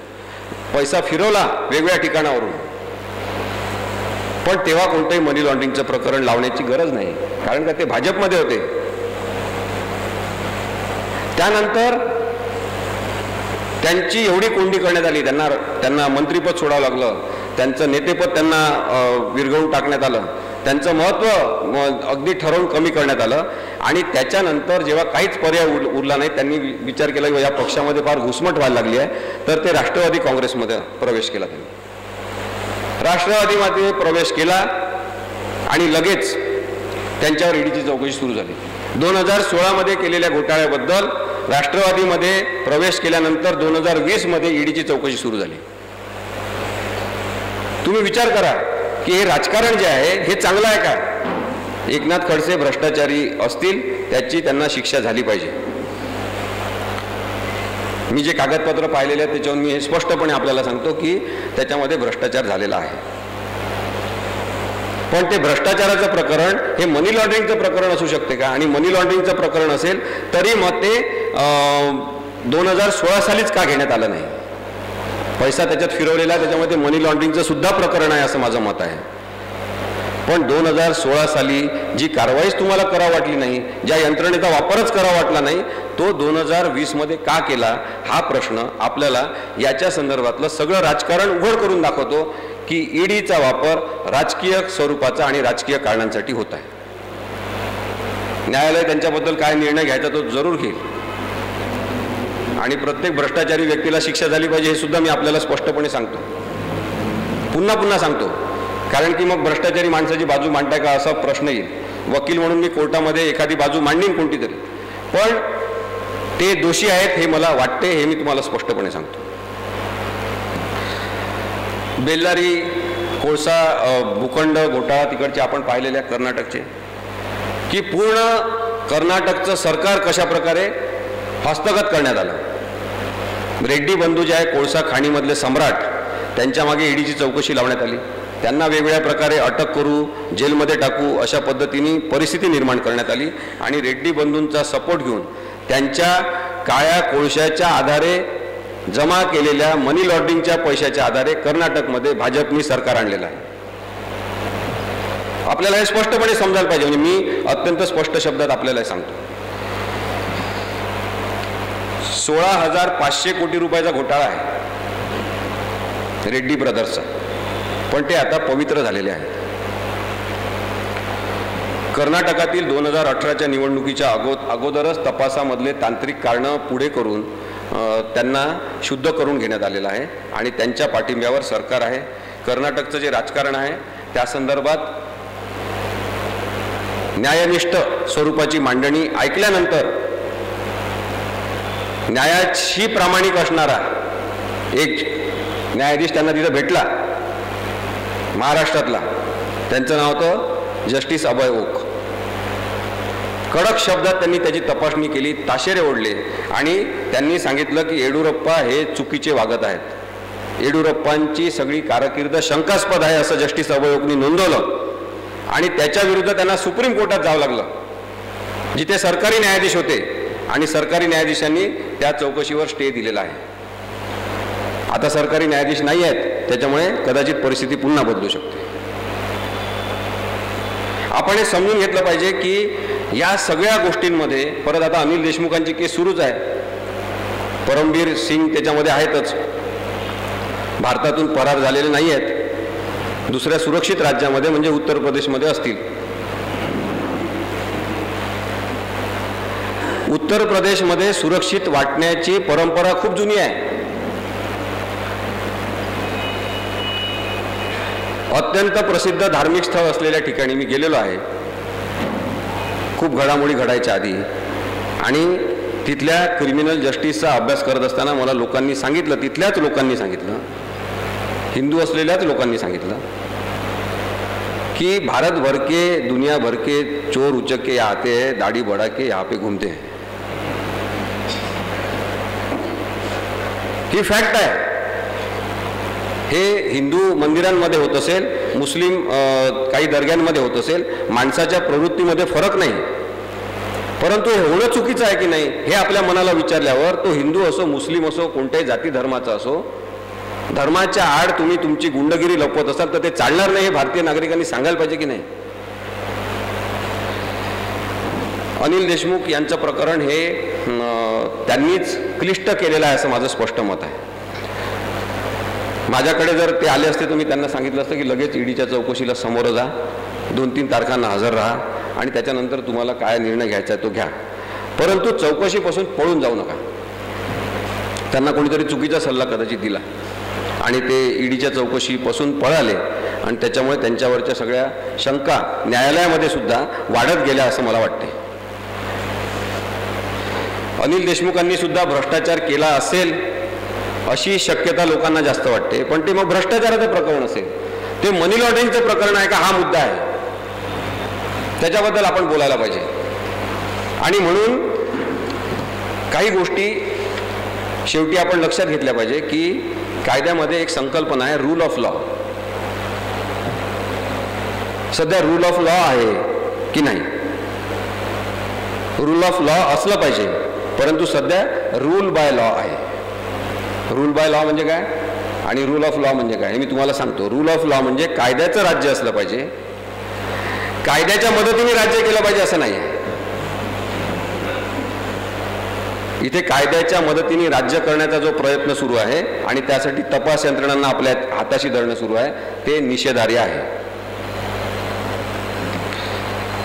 पैसा फिरवला वेगवेगळ्या ठिकाणावरून. पण तेव्हा कोणतंही मनी लॉन्ड्रिंगचं प्रकरण लावण्याची गरज नाही, कारण का ते भाजपमध्ये होते. त्यानंतर त्यांची एवढी कोंडी करण्यात आली, त्यांना मंत्रिपद सोडावं लागलं, त्यांचं नेतेपद त्यांना विरघळून टाकण्यात आलं, त्यांचं महत्त्व अगदी ठरवून कमी करण्यात आलं. आणि त्याच्यानंतर जेव्हा काहीच पर्याय उरला नाही, त्यांनी विचार केला की या पक्षामध्ये फार घुसमट व्हायला लागली आहे, तर ते राष्ट्रवादी काँग्रेसमध्ये प्रवेश केला. त्यांनी राष्ट्रवादीमध्ये प्रवेश केला आणि लगेच त्यांच्यावर ईडीची चौकशी सुरू झाली. 2016 मध्ये केलेल्या घोटाळ्याबद्दल राष्ट्रवादीमध्ये प्रवेश केल्यानंतर 2020 मध्ये ईडीची चौकशी सुरू झाली. तुम्ही विचार करा की हे राजकारण जे आहे हे चांगलं आहे का? एकनाथ खडसे भ्रष्टाचारी असतील, त्याची त्यांना शिक्षा झाली पाहिजे. मी जे कागदपत्र पाहिलेले आहेत त्याच्यावर मी हे स्पष्टपणे आपल्याला सांगतो की त्याच्यामध्ये भ्रष्टाचार झालेला आहे. पण ते भ्रष्टाचाराचं प्रकरण हे मनी लॉन्ड्रिंगचं प्रकरण असू शकते का? आणि मनी लॉन्ड्रिंगचं प्रकरण असेल तरी मग ते 2016 सालीच का घेण्यात आलं नाही? पैसा त्याच्यात फिरवलेला, त्याच्यामध्ये मनी लॉन्ड्रिंगचं सुद्धा प्रकरण आहे असं माझं मत आहे. पण 2016 साली जी कारवाईच तुम्हाला करावं वाटली नाही, ज्या यंत्रणेचा वापरच करावा वाटला नाही, तो 2020 मध्ये का केला? हा प्रश्न आपल्याला याच्या संदर्भातलं सगळं राजकारण उघड करून दाखवतो की ईडीचा वापर राजकीय स्वरूपाचा आणि राजकीय कारणांसाठी होत आहे. न्यायालय त्यांच्याबद्दल काय निर्णय घ्यायचा तो जरूर घेईल आणि प्रत्येक भ्रष्टाचारी व्यक्तीला शिक्षा झाली पाहिजे हे सुद्धा मी आपल्याला स्पष्टपणे सांगतो, पुन्हा पुन्हा सांगतो. कारण की मग भ्रष्टाचारी माणसाची बाजू मांडताय का असा प्रश्न येईल. वकील म्हणून मी कोर्टामध्ये एखादी बाजू मांडीन कोणती तरी, पण ते दोषी आहेत हे मला वाटते, हे मी तुम्हाला स्पष्टपणे सांगतो. बेल्लारी कोळसा भूखंड घोटाळा तिकडचे आपण पाहिलेले कर्नाटकचे, की पूर्ण कर्नाटकचं सरकार कशा प्रकारे हस्तगत करण्यात आलं. रेड्डी बंधू जे आहे कोळसा खाणीमधले सम्राट, त्यांच्या मागे ईडीची चौकशी लावण्यात आली. त्यांना वेगवेगळ्या प्रकारे अटक करू, जेलमध्ये टाकू अशा पद्धतीने परिस्थिती निर्माण करण्यात आली. आणि रेड्डी बंधूंचा सपोर्ट घेऊन त्यांच्या काळ्या कोळशाच्या आधारे जमा केलेल्या मनी लॉन्ड्रिंगच्या पैशाच्या आधारे कर्नाटकमध्ये भाजपनी सरकार आणलेलं आहे. आपल्याला हे स्पष्टपणे समजायला पाहिजे. म्हणजे मी अत्यंत स्पष्ट शब्दात आपल्याला सांगतो, 16,500 कोटी रुपयाचा घोटाळा आहे रेड्डी ब्रदर्सचा, पण ते आता पवित्र झालेले आहेत. कर्नाटकातील 2018च्या निवडणुकीच्या अगोदरच तपासामधले तांत्रिक कारणं पुढे करून त्यांना शुद्ध करून घेण्यात आलेलं आहे आणि त्यांच्या पाठिंब्यावर सरकार आहे. कर्नाटकचं जे राजकारण आहे त्या संदर्भात न्यायनिष्ठ स्वरूपाची मांडणी ऐकल्यानंतर न्यायाशी प्रामाणिक असणारा एक न्यायाधीश त्यांना तिथं भेटला महाराष्ट्रातला. त्यांचं नाव होतं जस्टिस अभय ओक. कडक शब्दात त्यांनी त्याची तपासणी केली, ताशेरे ओढले आणि त्यांनी सांगितलं की येडियुरप्पा हे चुकीचे वागत आहेत. येडियुरप्पांची सगळी कारकीर्द शंकास्पद आहे असं जस्टिस अभय ओकनी नोंदवलं आणि त्याच्या विरुद्ध त्यांना सुप्रीम कोर्टात जावं लागलं, जिथे सरकारी न्यायाधीश होते आणि सरकारी न्यायाधीशांनी त्या चौकशीवर स्टे दिलेला आहे. आता सरकारी न्यायाधीश नाही आहेत, त्याच्यामुळे कदाचित परिस्थिती पुन्हा बदलू शकते. आपण हे समजून घेतलं पाहिजे की या सगळ्या गोष्टींमध्ये परत आता अनिल देशमुखांची केस सुरूच आहे. परमबीर सिंग त्याच्यामध्ये आहेतच, भारतातून परार झालेले नाही आहेत, दुसऱ्या सुरक्षित राज्यामध्ये म्हणजे उत्तर प्रदेशमध्ये असतील. उत्तर प्रदेशमध्ये सुरक्षित वाटण्याची परंपरा खूप जुनी आहे. अत्यंत प्रसिद्ध धार्मिक स्थळ असलेल्या ठिकाणी मी गेलेलो आहे खूप घडामोडी घडायच्या आधी, आणि तिथल्या क्रिमिनल जस्टिसचा अभ्यास करत असताना मला लोकांनी सांगितलं, तिथल्याच लोकांनी सांगितलं, हिंदू असलेल्याच लोकांनी सांगितलं कि भारत भर के दुनिया भर के चोर उचक्के यहाँ आते हैं, दाढ़ी बढ़ा के यहाँ पे घूमते हैं. ही फॅक्ट आहे. हे हिंदू मंदिरांमध्ये होत असेल, मुस्लिम काही दर्ग्यांमध्ये होत असेल, माणसाच्या प्रवृत्तीमध्ये फरक नाही, परंतु हे होणं चुकीचं आहे की नाही हे आपल्या मनाला विचारल्यावर तो हिंदू असो, मुस्लिम असो, कोणत्याही जाती धर्माचा असो, धर्माच्या आड तुम्ही तुमची गुंडगिरी लपवत असाल तर ते चालणार नाही हे भारतीय नागरिकांनी सांगायला पाहिजे की नाही. अनिल देशमुख यांचं प्रकरण हे त्यांनीच क्लिष्ट केलेलं आहे असं माझं स्पष्ट मत आहे. माझ्याकडे जर ते आले असते तर मी त्यांना सांगितलं असतं की लगेच ईडीच्या चौकशीला समोर जा, 2-3 तारखांना हजर राहा आणि त्याच्यानंतर तुम्हाला काय निर्णय घ्यायचा आहे तो घ्या, परंतु चौकशीपासून पळून जाऊ नका. त्यांना कोणीतरी चुकीचा सल्ला कदाचित दिला आणि ते ईडीच्या चौकशीपासून पळाले आणि त्याच्यामुळे त्यांच्यावरच्या सगळ्या शंका न्यायालयामध्ये सुद्धा वाढत गेल्या असं मला वाटते. अनिल देशमुखांनी सुद्धा भ्रष्टाचार केला असेल अशी शक्यता लोकांना जास्त वाटते, पण ते मग भ्रष्टाचाराचं प्रकरण असेल, ते मनी लॉन्ड्रिंगचं प्रकरण आहे का हा मुद्दा आहे, त्याच्याबद्दल आपण बोलायला पाहिजे. आणि म्हणून काही गोष्टी शेवटी आपण लक्षात घेतल्या पाहिजे की कायद्यामध्ये एक संकल्पना आहे रूल ऑफ लॉ. सध्या रूल ऑफ लॉ आहे की नाही? रूल ऑफ लॉ असलं पाहिजे, परंतु सध्या रूल बाय लॉ आहे. रूल बाय लॉ म्हणजे काय आणि रूल ऑफ लॉ म्हणजे काय हे मी तुम्हाला सांगतो. रूल ऑफ लॉ म्हणजे कायद्याचं राज्य असलं पाहिजे, कायद्याच्या मदतीने राज्य केलं पाहिजे असं नाही. इथे कायद्याच्या मदतीने राज्य करण्याचा जो प्रयत्न सुरू आहे आणि त्यासाठी तपास यंत्रणांना आपल्या हाताशी धरणं सुरू आहे ते निषेधार्ह आहे.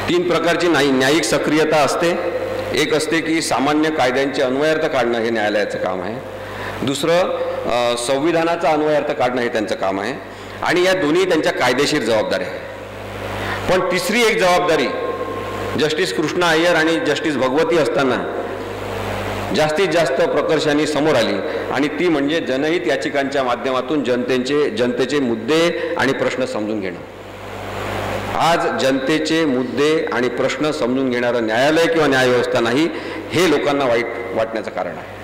3 प्रकारची न्यायिक सक्रियता असते. एक असते की सामान्य कायद्यांचे अन्वयार्थ काढणं हे न्यायालयाचं काम आहे, दुसरं संविधानाचा अन्वयार्थ काढणं हे त्यांचं काम आहे, आणि या दोन्ही त्यांच्या कायदेशीर जबाबदारी आहे. पण तिसरी एक जबाबदारी जस्टिस कृष्णा अय्यर आणि जस्टिस भगवती असताना जास्तीत जास्त प्रकर्षाने समोर आली, आणि ती म्हणजे जनहित याचिकांच्या माध्यमातून जनतेचे मुद्दे आणि प्रश्न समजून घेणं. आज जनतेचे मुद्दे आणि प्रश्न समजून घेणारं न्यायालय किंवा न्यायव्यवस्था नाही हे लोकांना वाईट वाटण्याचं कारण आहे.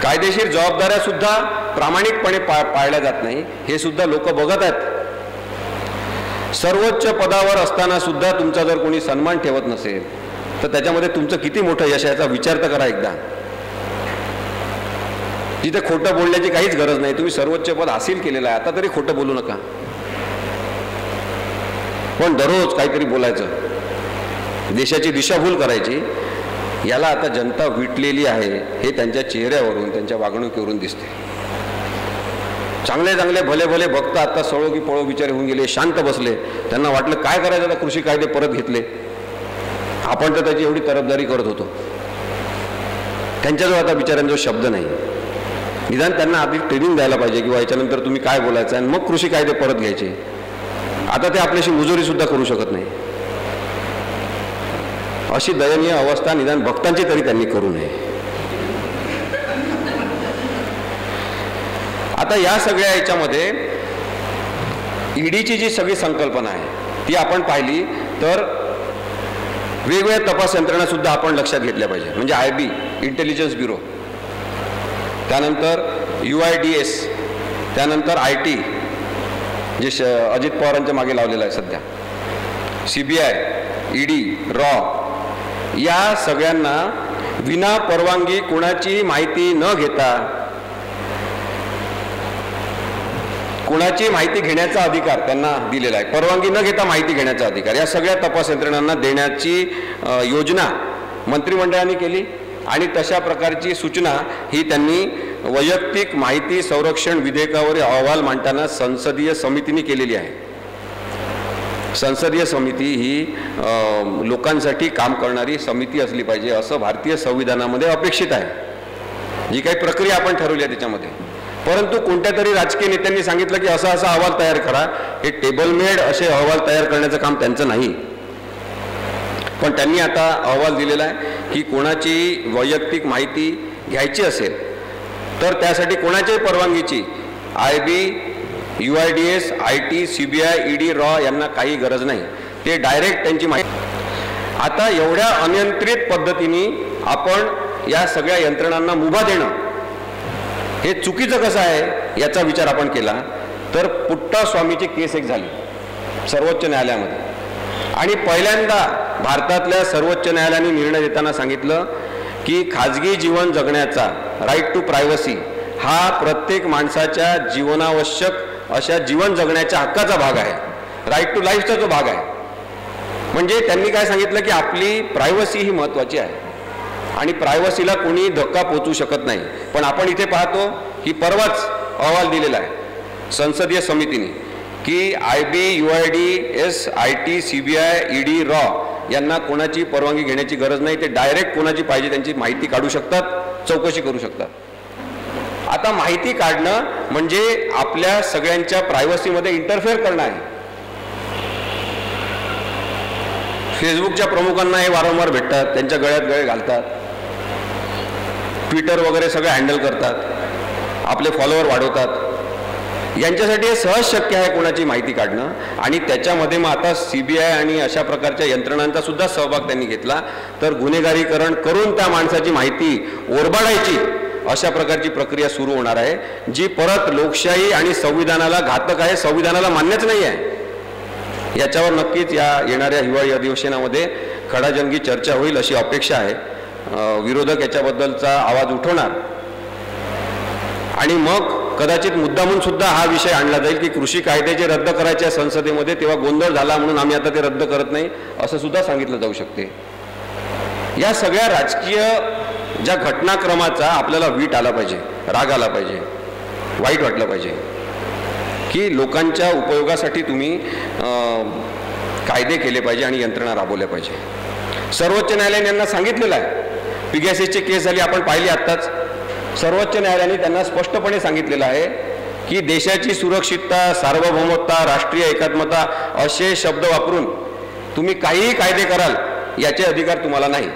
कायदेशीर जबाबदाऱ्या सुद्धा प्रामाणिकपणे पाळल्या जात नाही हे सुद्धा लोक बघत आहेत. सर्वोच्च पदावर असताना सुद्धा तुमचा जर कोणी सन्मान ठेवत नसेल तर त्याच्यामध्ये तुमचं किती मोठं यश याचा विचार तर करा एकदा. तिथे खोटं बोलण्याची काहीच गरज नाही. तुम्ही सर्वोच्च पद हासिल केलेलं आहे, आता तरी खोटं बोलू नका. पण दररोज काहीतरी बोलायचं, देशाची दिशाभूल करायची, याला आता जनता विटलेली आहे हे त्यांच्या चेहऱ्यावरून त्यांच्या वागणुकीवरून दिसते. चांगले चांगले भले भले भक्त आता सळो की पळो बिचारे होऊन गेले, शांत बसले. त्यांना वाटलं काय करायचं आता, कृषी कायदे परत घेतले, आपण तर त्याची एवढी तरफदारी करत होतो. त्यांच्याजवळ आता बिचाऱ्यांजवळ शब्द नाही. निदान त्यांना आधी ट्रेनिंग द्यायला पाहिजे किंवा याच्यानंतर तुम्ही काय बोलायचं आणि मग कृषी कायदे परत घ्यायचे. आता ते आपल्याशी मुजोरी सुद्धा करू शकत नाही. अशी दयनीय अवस्था निदान भक्तांची तरी त्यांनी करू नये. आता या सगळ्या याच्यामध्ये ईडीची जी सगळी संकल्पना आहे ती आपण पाहिली तर वेगवेगळ्या तपास यंत्रणा सुद्धा आपण लक्षात घेतल्या पाहिजे. म्हणजे IB इंटेलिजन्स ब्युरो, त्यानंतर UIDS, त्यानंतर IT जे अजित पवारांच्या मागे लावलेलं आहे सध्या, CBI, ED, रॉ, या सगळ्यांना विना परवानगी कोणाची माहिती न घेता कोणाची माहिती घेण्याचा अधिकार त्यांना दिलेला आहे. परवानगी न घेता माहिती घेण्याचा अधिकार या सगळ्या तपास यंत्रणांना देण्याची योजना मंत्रिमंडळाने केली आणि तशा प्रकारची सूचना ही त्यांनी वैयक्तिक माहिती संरक्षण विधेयकावर अहवाल मांडताना संसदीय समितीने केलेली आहे. संसदीय समिती ही लोकांसाठी काम करणारी समिती असली पाहिजे असं भारतीय संविधानामध्ये अपेक्षित आहे. जी काही प्रक्रिया आपण ठरवली आहे त्याच्यामध्ये. परंतु कोणत्या तरी राजकीय नेत्यांनी सांगितलं की असा असा अहवाल तयार करा. हे टेबलमेड असे अहवाल तयार करण्याचं काम त्यांचं नाही. पण त्यांनी आता अहवाल दिलेला आहे की कोणाची वैयक्तिक माहिती घ्यायची असेल तर त्यासाठी कोणाच्याही परवानगीची IB, UIDS, IT, CBI, ED, raw यांना काही गरज नाही. ते डायरेक्ट त्यांची माहिती. आता एवढ्या अनियंत्रित पद्धतीने आपण या सगळ्या यंत्रणांना मुभा देणं हे चुकीचं कसं आहे याचा विचार आपण केला तर पुट्टास्वामीची केस एक झाली सर्वोच्च न्यायालयामध्ये आणि पहिल्यांदा भारतातल्या सर्वोच्च न्यायालयाने निर्णय देताना सांगितलं की खाजगी जीवन जगण्याचा राईट टू प्रायव्हसी हा प्रत्येक माणसाच्या जीवनावश्यक अशा जीवन जगण्याच्या हक्काचा भाग आहे. राईट टू लाईफचा जो भाग आहे. म्हणजे त्यांनी काय सांगितलं की आपली प्रायव्हसी ही महत्त्वाची आहे आणि प्रायव्हसीला कोणी धक्का पोचू शकत नाही. पण आपण इथे पाहतो की परवाच अहवाल दिलेला आहे संसदीय समितीने की IB, UIDS, IT, CBI, ED, raw यांना कोणाची परवानगी घेण्याची गरज नाही. ते डायरेक्ट कोणाची पाहिजे त्यांची माहिती काढू शकतात, चौकशी करू शकतात. आता माहिती काढणं म्हणजे आपल्या सगळ्यांच्या प्रायव्हसीमध्ये इंटरफेअर करणं आहे. फेसबुकच्या प्रमुखांना हे वारंवार भेटतात, त्यांच्या गळ्यात गळे घालतात, ट्विटर वगैरे सगळं हँडल करतात, आपले फॉलोअर वाढवतात. यांच्यासाठी हे सहज शक्य आहे कोणाची माहिती काढणं. आणि त्याच्यामध्ये मग आता CBI आणि अशा प्रकारच्या यंत्रणांचा सुद्धा सहभाग त्यांनी घेतला तर गुन्हेगारीकरण करून त्या माणसाची माहिती ओरबाडायची अशा प्रकारची प्रक्रिया सुरू होणार आहे जी परत लोकशाही आणि संविधानाला घातक आहे, संविधानाला मान्यच नाही आहे. याच्यावर नक्कीच या येणाऱ्या हिवाळी अधिवेशनामध्ये खडाजंगी चर्चा होईल अशी अपेक्षा आहे. विरोधक याच्याबद्दलचा आवाज उठवणार आणि मग कदाचित मुद्दामून सुद्धा हा विषय आणला जाईल की कृषी कायदे जे रद्द करायचे संसदेमध्ये तेव्हा गोंधळ झाला म्हणून आम्ही आता ते रद्द करत नाही असं सुद्धा सांगितलं जाऊ शकते. या सगळ्या राजकीय ज्या घटनाक्रमाचा आपल्याला वीट आला पाहिजे, राग आला पाहिजे, वाईट वाटलं पाहिजे की लोकांच्या उपयोगासाठी तुम्ही कायदे केले पाहिजे आणि यंत्रणा राबवल्या पाहिजे. सर्वोच्च न्यायालयाने यांना सांगितलेलं आहे. पिगॅसिसची केस झाली आपण पाहिली आत्ताच. सर्वोच्च न्यायालयाने त्यांना स्पष्टपणे सांगितलेलं आहे की देशाची सुरक्षितता, सार्वभौमत्ता, राष्ट्रीय एकात्मता असे शब्द वापरून तुम्ही काहीही कायदे कराल याचे अधिकार तुम्हाला नाही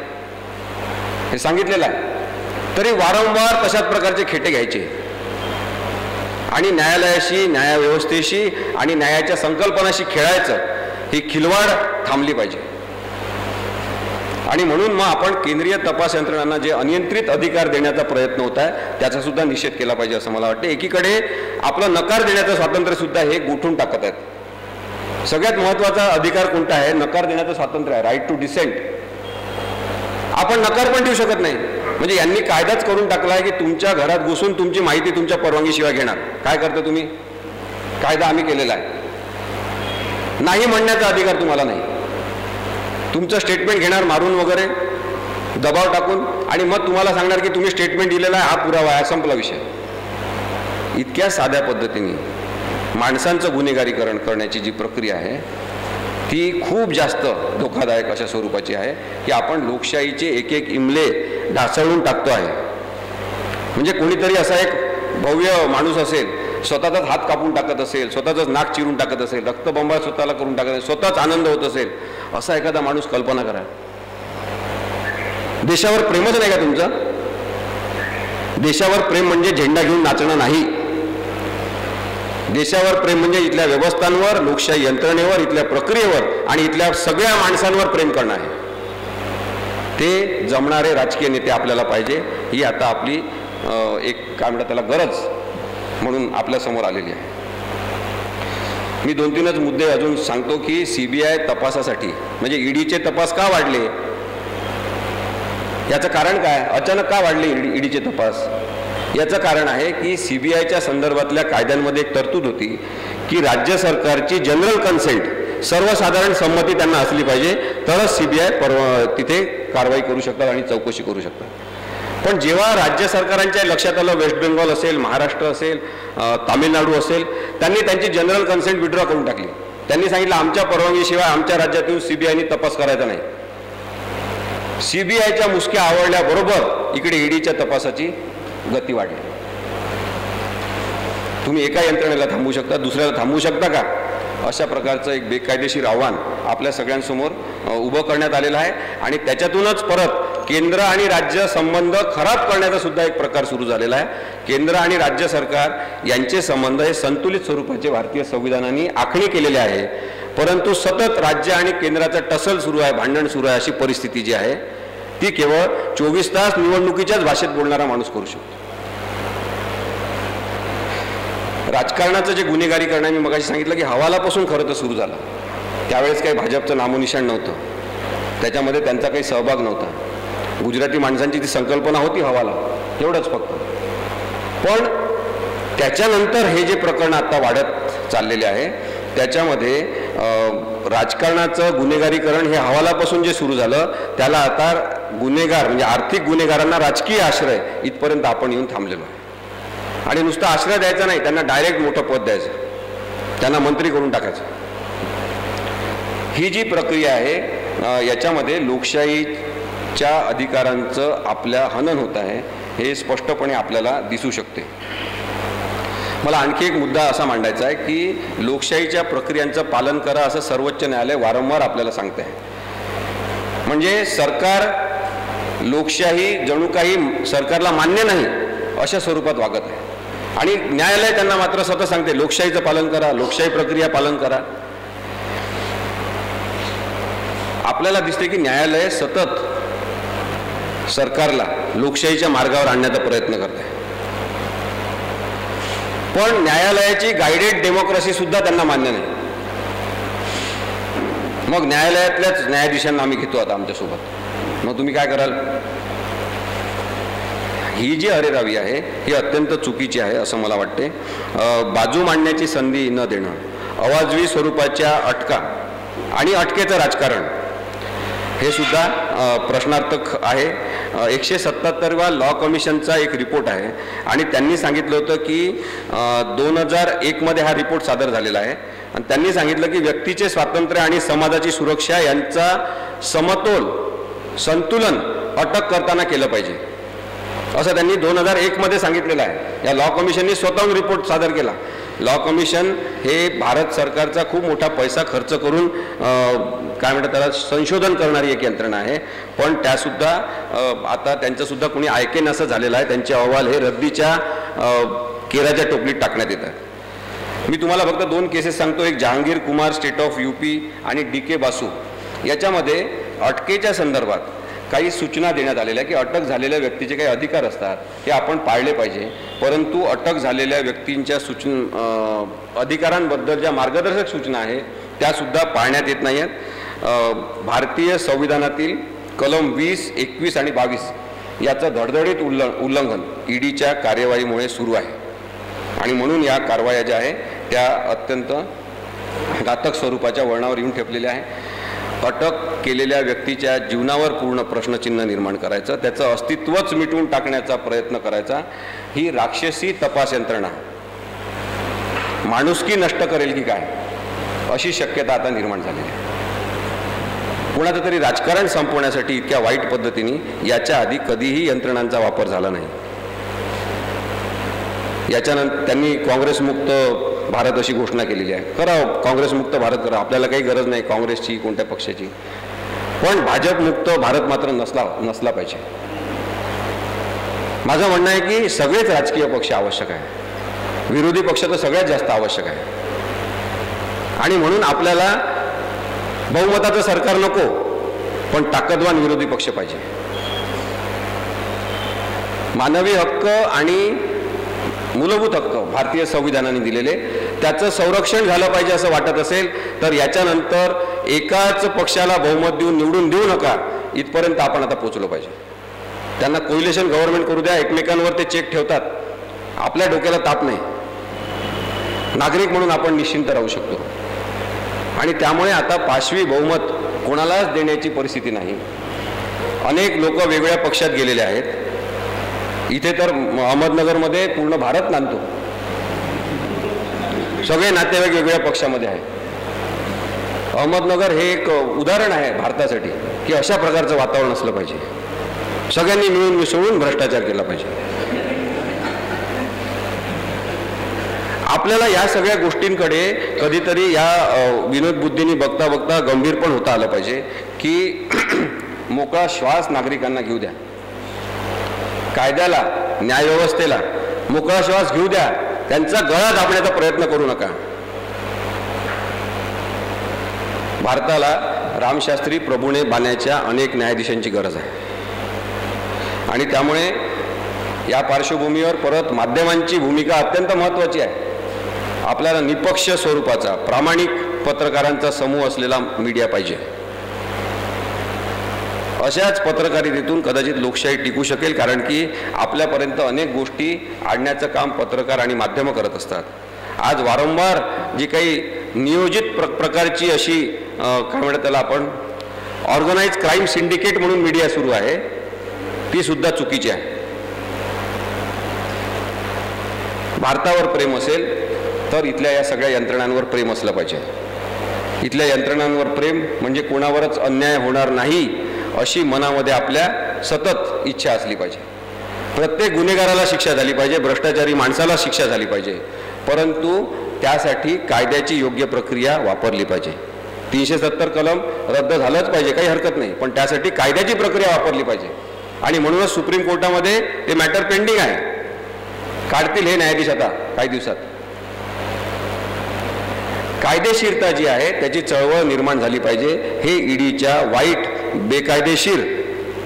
हे सांगितलेलं आहे. तरी वारंवार तशाच प्रकारचे खेटे घ्यायचे आणि न्यायालयाशी, न्यायव्यवस्थेशी आणि न्यायाच्या संकल्पनाशी खेळायचं ही खिलवाड थांबली पाहिजे. आणि म्हणून मग आपण केंद्रीय तपास यंत्रणांना जे अनियंत्रित अधिकार देण्याचा प्रयत्न होत आहे त्याचा सुद्धा निषेध केला पाहिजे असं मला वाटतं. एकीकडे आपलं नकार देण्याचं स्वातंत्र्य सुद्धा हे गोठून टाकत आहेत. सगळ्यात महत्त्वाचा अधिकार कोणता आहे? नकार देण्याचं स्वातंत्र्य आहे, राईट टू डिसेंट. आपण नकार पण देऊ शकत नाही. म्हणजे यांनी कायदाच करून टाकला आहे की तुमच्या घरात घुसून तुमची माहिती तुमच्या परवानगीशिवाय घेणार. काय करता तुम्ही? कायदा आम्ही केलेला आहे, नाही म्हणण्याचा अधिकार तुम्हाला नाही. तुमचं स्टेटमेंट घेणार मारून वगैरे दबाव टाकून आणि मग तुम्हाला सांगणार की तुम्ही स्टेटमेंट दिलेला आहे, हा पुरावा आहे, संपला विषय. इतक्या साध्या पद्धतीने माणसांचं गुन्हेगारीकरण करण्याची जी प्रक्रिया आहे ती खूप जास्त धोकादायक अशा स्वरूपाची आहे की आपण लोकशाहीचे एक एक इमले ढासळून टाकतो आहे. म्हणजे कोणीतरी असा एक भव्य माणूस असेल, स्वतःचाच हात कापून टाकत असेल, स्वतःचाच नाक चिरून टाकत असेल, रक्तबंबाळ स्वतःला करून टाकत असेल, स्वतःच आनंद होत असेल, असा एखादा माणूस कल्पना करा. देशावर प्रेमच नाही का तुमचं? देशावर प्रेम म्हणजे झेंडा घेऊन नाचणं नाही. देशावर प्रेम म्हणजे इथल्या व्यवस्थांवर, लोकशाही यंत्रणेवर, इथल्या प्रक्रियेवर आणि इथल्या सगळ्या माणसांवर प्रेम करणं आहे. ते जमणारे राजकीय नेते आपल्याला पाहिजे. ही आता आपली एक काय म्हणतात त्याला गरज म्हणून आपल्यासमोर आलेली आहे. मी 2-3च मुद्दे अजून सांगतो की CBI तपासासाठी म्हणजे ईडीचे तपास का वाढले, याचं कारण काय, अचानक का वाढले ईडीचे तपास. याचं कारण आहे की CBIच्या संदर्भातल्या कायद्यांमध्ये एक तरतूद होती की राज्य सरकारची जनरल कन्सेंट, सर्वसाधारण संमती त्यांना असली पाहिजे, तरच CBI तिथे कारवाई करू शकतात आणि चौकशी करू शकतात. पण जेव्हा राज्य सरकारांच्या लक्षात आलं, वेस्ट बेंगॉल असेल, महाराष्ट्र असेल, तामिळनाडू असेल, त्यांनी त्यांची जनरल कन्सेंट विड्रॉ करून टाकली. त्यांनी सांगितलं आमच्या परवानगीशिवाय आमच्या राज्यातून CBIने तपास करायचा नाही. CBIच्या मुसक्या आवडल्याबरोबर इकडे ईडीच्या तपासाची गती वाढली. तुम्ही एका यंत्रणेला थांबवू शकता, दुसऱ्याला थांबवू शकता का, अशा प्रकारचं एक बेकायदेशीर आव्हान आपल्या सगळ्यांसमोर उभं करण्यात आलेलं आहे. आणि त्याच्यातूनच परत केंद्र आणि राज्य संबंध खराब करण्याचा सुद्धा एक प्रकार सुरू झालेला आहे. केंद्र आणि राज्य सरकार यांचे संबंध हे संतुलित स्वरूपाचे भारतीय संविधानाने आखणी केलेले आहे, परंतु सतत राज्य आणि केंद्राचा टसल सुरू आहे, भांडण सुरू आहे. अशी परिस्थिती जी आहे ती केवळ 24 तास निवडणुकीच्याच भाषेत बोलणारा माणूस करू शकतो. राजकारणाचं जे गुन्हेगारीकरण आहे, मी मगाशी सांगितलं की हवालापासून खरं तर सुरू झालं. त्यावेळेस काही भाजपचं नामोनिशाण नव्हतं, त्याच्यामध्ये त्यांचा काही सहभाग नव्हता. गुजराती माणसांची ती संकल्पना होती हवाला, एवढंच फक्त. पण त्याच्यानंतर हे जे प्रकरण आता वाढत चाललेले आहे त्याच्यामध्ये राजकारणाचं गुन्हेगारीकरण हे हवालापासून जे सुरू झालं त्याला आता गुन्हेगार म्हणजे आर्थिक गुन्हेगारांना राजकीय आश्रय इथपर्यंत आपण येऊन थांबलेलो आहे. आणि नुसता आश्रय द्यायचा नाही, त्यांना डायरेक्ट मोठं पद द्यायचं, त्यांना मंत्री करून टाकायचं. ही जी प्रक्रिया आहे याच्यामध्ये लोकशाहीच्या अधिकारांचं आपल्या हनन होत आहे हे स्पष्टपणे आपल्याला दिसू शकते. मला आणखी एक मुद्दा असा मांडायचा आहे की लोकशाहीच्या प्रक्रियांचं पालन करा असं सर्वोच्च न्यायालय वारंवार आपल्याला सांगते आहे. म्हणजे सरकार लोकशाही जणू काही सरकारला मान्य नाही अशा स्वरूपात वागत आहे आणि न्यायालय त्यांना मात्र सतत सांगते लोकशाहीचं पालन करा, लोकशाही प्रक्रिया पालन करा. आपल्याला दिसते की न्यायालय सतत सरकारला लोकशाहीच्या मार्गावर आणण्याचा प्रयत्न करते, पण न्यायालयाची गायडेड डेमोक्रेसी सुद्धा त्यांना मान्य नाही. मग न्यायालयातल्याच न्यायाधीशांना आम्ही घेतो आता आमच्यासोबत, मग तुम्ही काय कराल. ही जी अरेरावी आहे ही अत्यंत चुकीची आहे असं मला वाटते. बाजू मांडण्याची संधी न देणं, अवाजवी स्वरूपाच्या अटका आणि अटकेचं राजकारण हे सुद्धा प्रश्नार्थक आहे. 177व्या लॉ कमिशनचा एक रिपोर्ट आहे आणि त्यांनी सांगितलं होतं की 2001मध्ये हा रिपोर्ट सादर झालेला आहे आणि त्यांनी सांगितलं की व्यक्तीचे स्वातंत्र्य आणि समाजाची सुरक्षा यांचा समतोल संतुलन अटक करताना केलं पाहिजे असं त्यांनी 2001मध्ये सांगितलेलं आहे. या लॉ कमिशननी स्वतःहून रिपोर्ट सादर केला. लॉ कमिशन हे भारत सरकारचा खूप मोठा पैसा खर्च करून काय म्हणतात त्याला संशोधन करणारी एक यंत्रणा आहे, पण त्यासुद्धा आता त्यांचंसुद्धा कोणी ऐकेन असं झालेलं आहे. त्यांचे अहवाल हे रद्दीच्या केराच्या टोपलीत टाकण्यात येतात. मी तुम्हाला फक्त 2 केसेस सांगतो. एक Jahangir Kumar state of UP आणि DK बासू याच्यामध्ये अटकेच्या संदर्भात काही सूचना देण्यात आलेल्या की अटक झालेल्या व्यक्तीचे काही अधिकार असतात ते आपण पाळले पाहिजे, परंतु अटक झालेल्या व्यक्तींच्या अधिकारांबद्दल ज्या मार्गदर्शक सूचना आहेत त्यासुद्धा पाळण्यात येत नाही आहेत. भारतीय संविधानातील कलम 20, 21 आणि 22 याचं धडधडीत उल्लंघन ईडीच्या कार्यवाहीमुळे सुरू आहे आणि म्हणून या कारवाया ज्या आहे त्या अत्यंत घातक स्वरूपाच्या वळणावर येऊन ठेपलेल्या आहे. अटक केलेल्या व्यक्तीच्या जीवनावर पूर्ण प्रश्नचिन्ह निर्माण करायचं, त्याचं अस्तित्वच मिटवून टाकण्याचा प्रयत्न करायचा. ही राक्षसी तपास यंत्रणा माणुसकी नष्ट करेल की काय अशी शक्यता आता निर्माण झालेली आहे. कुणाचं तरी राजकारण संपवण्यासाठी इतक्या वाईट पद्धतीने याच्या आधी कधीही यंत्रणांचा वापर झाला नाही. याच्यानंतर त्यांनी काँग्रेसमुक्त भारत अशी घोषणा केलेली आहे. करा काँग्रेसमुक्त भारत करा, आपल्याला काही गरज नाही काँग्रेसची कोणत्या पक्षाची, पण भाजपमुक्त भारत मात्र नसला पाहिजे. माझं म्हणणं आहे की सगळेच राजकीय पक्ष आवश्यक आहे. विरोधी पक्ष तर सगळ्यात जास्त आवश्यक आहे. आणि म्हणून आपल्याला बहुमताचं सरकार नको, पण ताकदवान विरोधी पक्ष पाहिजे. मानवी हक्क आणि मूलभूत हक्क भारतीय संविधानाने दिलेले, त्याचं संरक्षण झालं पाहिजे असं वाटत असेल तर याच्यानंतर एकाच पक्षाला बहुमत देऊन निवडून देऊ नका इथपर्यंत आपण आता पोहोचलो पाहिजे. त्यांना कोलिशन गव्हर्नमेंट करू द्या, एकमेकांवर ते चेक ठेवतात, आपल्या डोक्याला ताप नाही. नागरिक म्हणून आपण निश्चिंत राहू शकतो. आणि त्यामुळे आता पाशवी बहुमत कोणालाच देण्याची परिस्थिती नाही. अनेक लोक वेगवेगळ्या पक्षात गेलेले आहेत. इथे तर अहमदनगरमध्ये पूर्ण भारत नांदतो, सगळे नातेवाईक वेगवेगळ्या पक्षामध्ये आहेत. अहमदनगर हे एक उदाहरण आहे भारतासाठी की अशा प्रकारचं वातावरण असलं पाहिजे. सगळ्यांनी मिळून मिसळून भ्रष्टाचार केला पाहिजे. आपल्याला या सगळ्या गोष्टींकडे कधीतरी या विनोद बुद्धीने बघता बघता गंभीर पण होता आलं पाहिजे की मोकळा श्वास नागरिकांना घेऊ द्या, कायद्याला न्यायव्यवस्थेला मोकळा श्वास घेऊ द्या, त्यांचा गळा दाबण्याचा प्रयत्न करू नका. भारताला रामशास्त्री प्रभूने बांधण्याच्या अनेक न्यायाधीशांची गरज आहे. आणि त्यामुळे या पार्श्वभूमीवर परत माध्यमांची भूमिका अत्यंत महत्त्वाची आहे. आपल्याला निपक्ष स्वरूपाचा प्रामाणिक पत्रकारांचा समूह असलेला मीडिया पाहिजे. अशाच पत्रकारितेतून कदाचित लोकशाही टिकू शकेल, कारण की आपल्यापर्यंत अनेक गोष्टी आणण्याचं काम पत्रकार आणि माध्यमं करत असतात. आज वारंवार जी काही नियोजित प्रकारची अशी काय म्हणतात त्याला आपण ऑर्गनाइज क्राईम सिंडिकेट म्हणून मीडिया सुरू आहे, ती सुद्धा चुकीची आहे. भारतावर प्रेम असेल तर इथल्या या सगळ्या यंत्रणांवर प्रेम असलं पाहिजे. इथल्या यंत्रणांवर प्रेम म्हणजे कोणावरच अन्याय होणार नाही अशी मनामध्ये आपल्या सतत इच्छा असली पाहिजे. प्रत्येक गुन्हेगाराला शिक्षा झाली पाहिजे, भ्रष्टाचारी माणसाला शिक्षा झाली पाहिजे, परंतु त्यासाठी कायद्याची योग्य प्रक्रिया वापरली पाहिजे. 370 कलम रद्द झालंच पाहिजे, काही हरकत नाही, पण त्यासाठी कायद्याची प्रक्रिया वापरली पाहिजे. आणि म्हणूनच सुप्रीम कोर्टामध्ये ते मॅटर पेंडिंग आहे. काढतील हे न्यायाधीश आता काही दिवसात. कायदेशीरता जी आहे त्याची चळवळ निर्माण झाली पाहिजे. हे ईडीच्या वाईट बेकायदेशीर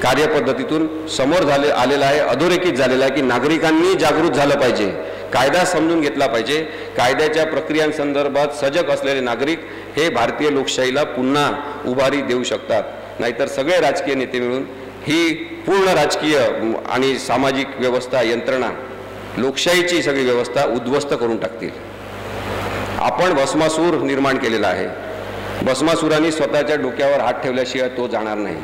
कार्यपद्धतीतून समोर आलेलं आहे, अधोरेखित झालेलं आहे की नागरिकांनी जागृत झालं पाहिजे, कायदा समजून घेतला पाहिजे. कायद्याच्या प्रक्रियांसंदर्भात सजग असलेले नागरिक हे भारतीय लोकशाहीला पुन्हा उभारी देऊ शकतात. नाहीतर सगळे राजकीय नेते मिळून ही पूर्ण राजकीय आणि सामाजिक व्यवस्था यंत्रणा, लोकशाहीची सगळी व्यवस्था उद्ध्वस्त करून टाकतील. आपण भस्मासूर निर्माण केलेला आहे. भस्मासुरांनी स्वतःच्या डोक्यावर हात ठेवल्याशिवाय तो जाणार नाही.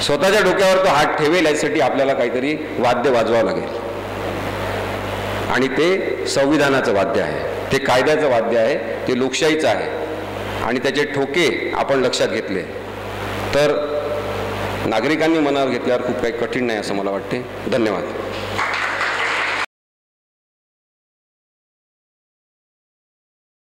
स्वतःच्या डोक्यावर तो हात ठेवेल यासाठी आपल्याला काहीतरी वाद्य वाजवावं लागेल. आणि ते संविधानाचं वाद्य आहे, ते कायद्याचं वाद्य आहे, ते लोकशाहीचं आहे. आणि त्याचे ठोके आपण लक्षात घेतले तर नागरिकांनी मनावर घेतल्यावर खूप काही कठीण नाही असं मला वाटते. धन्यवाद.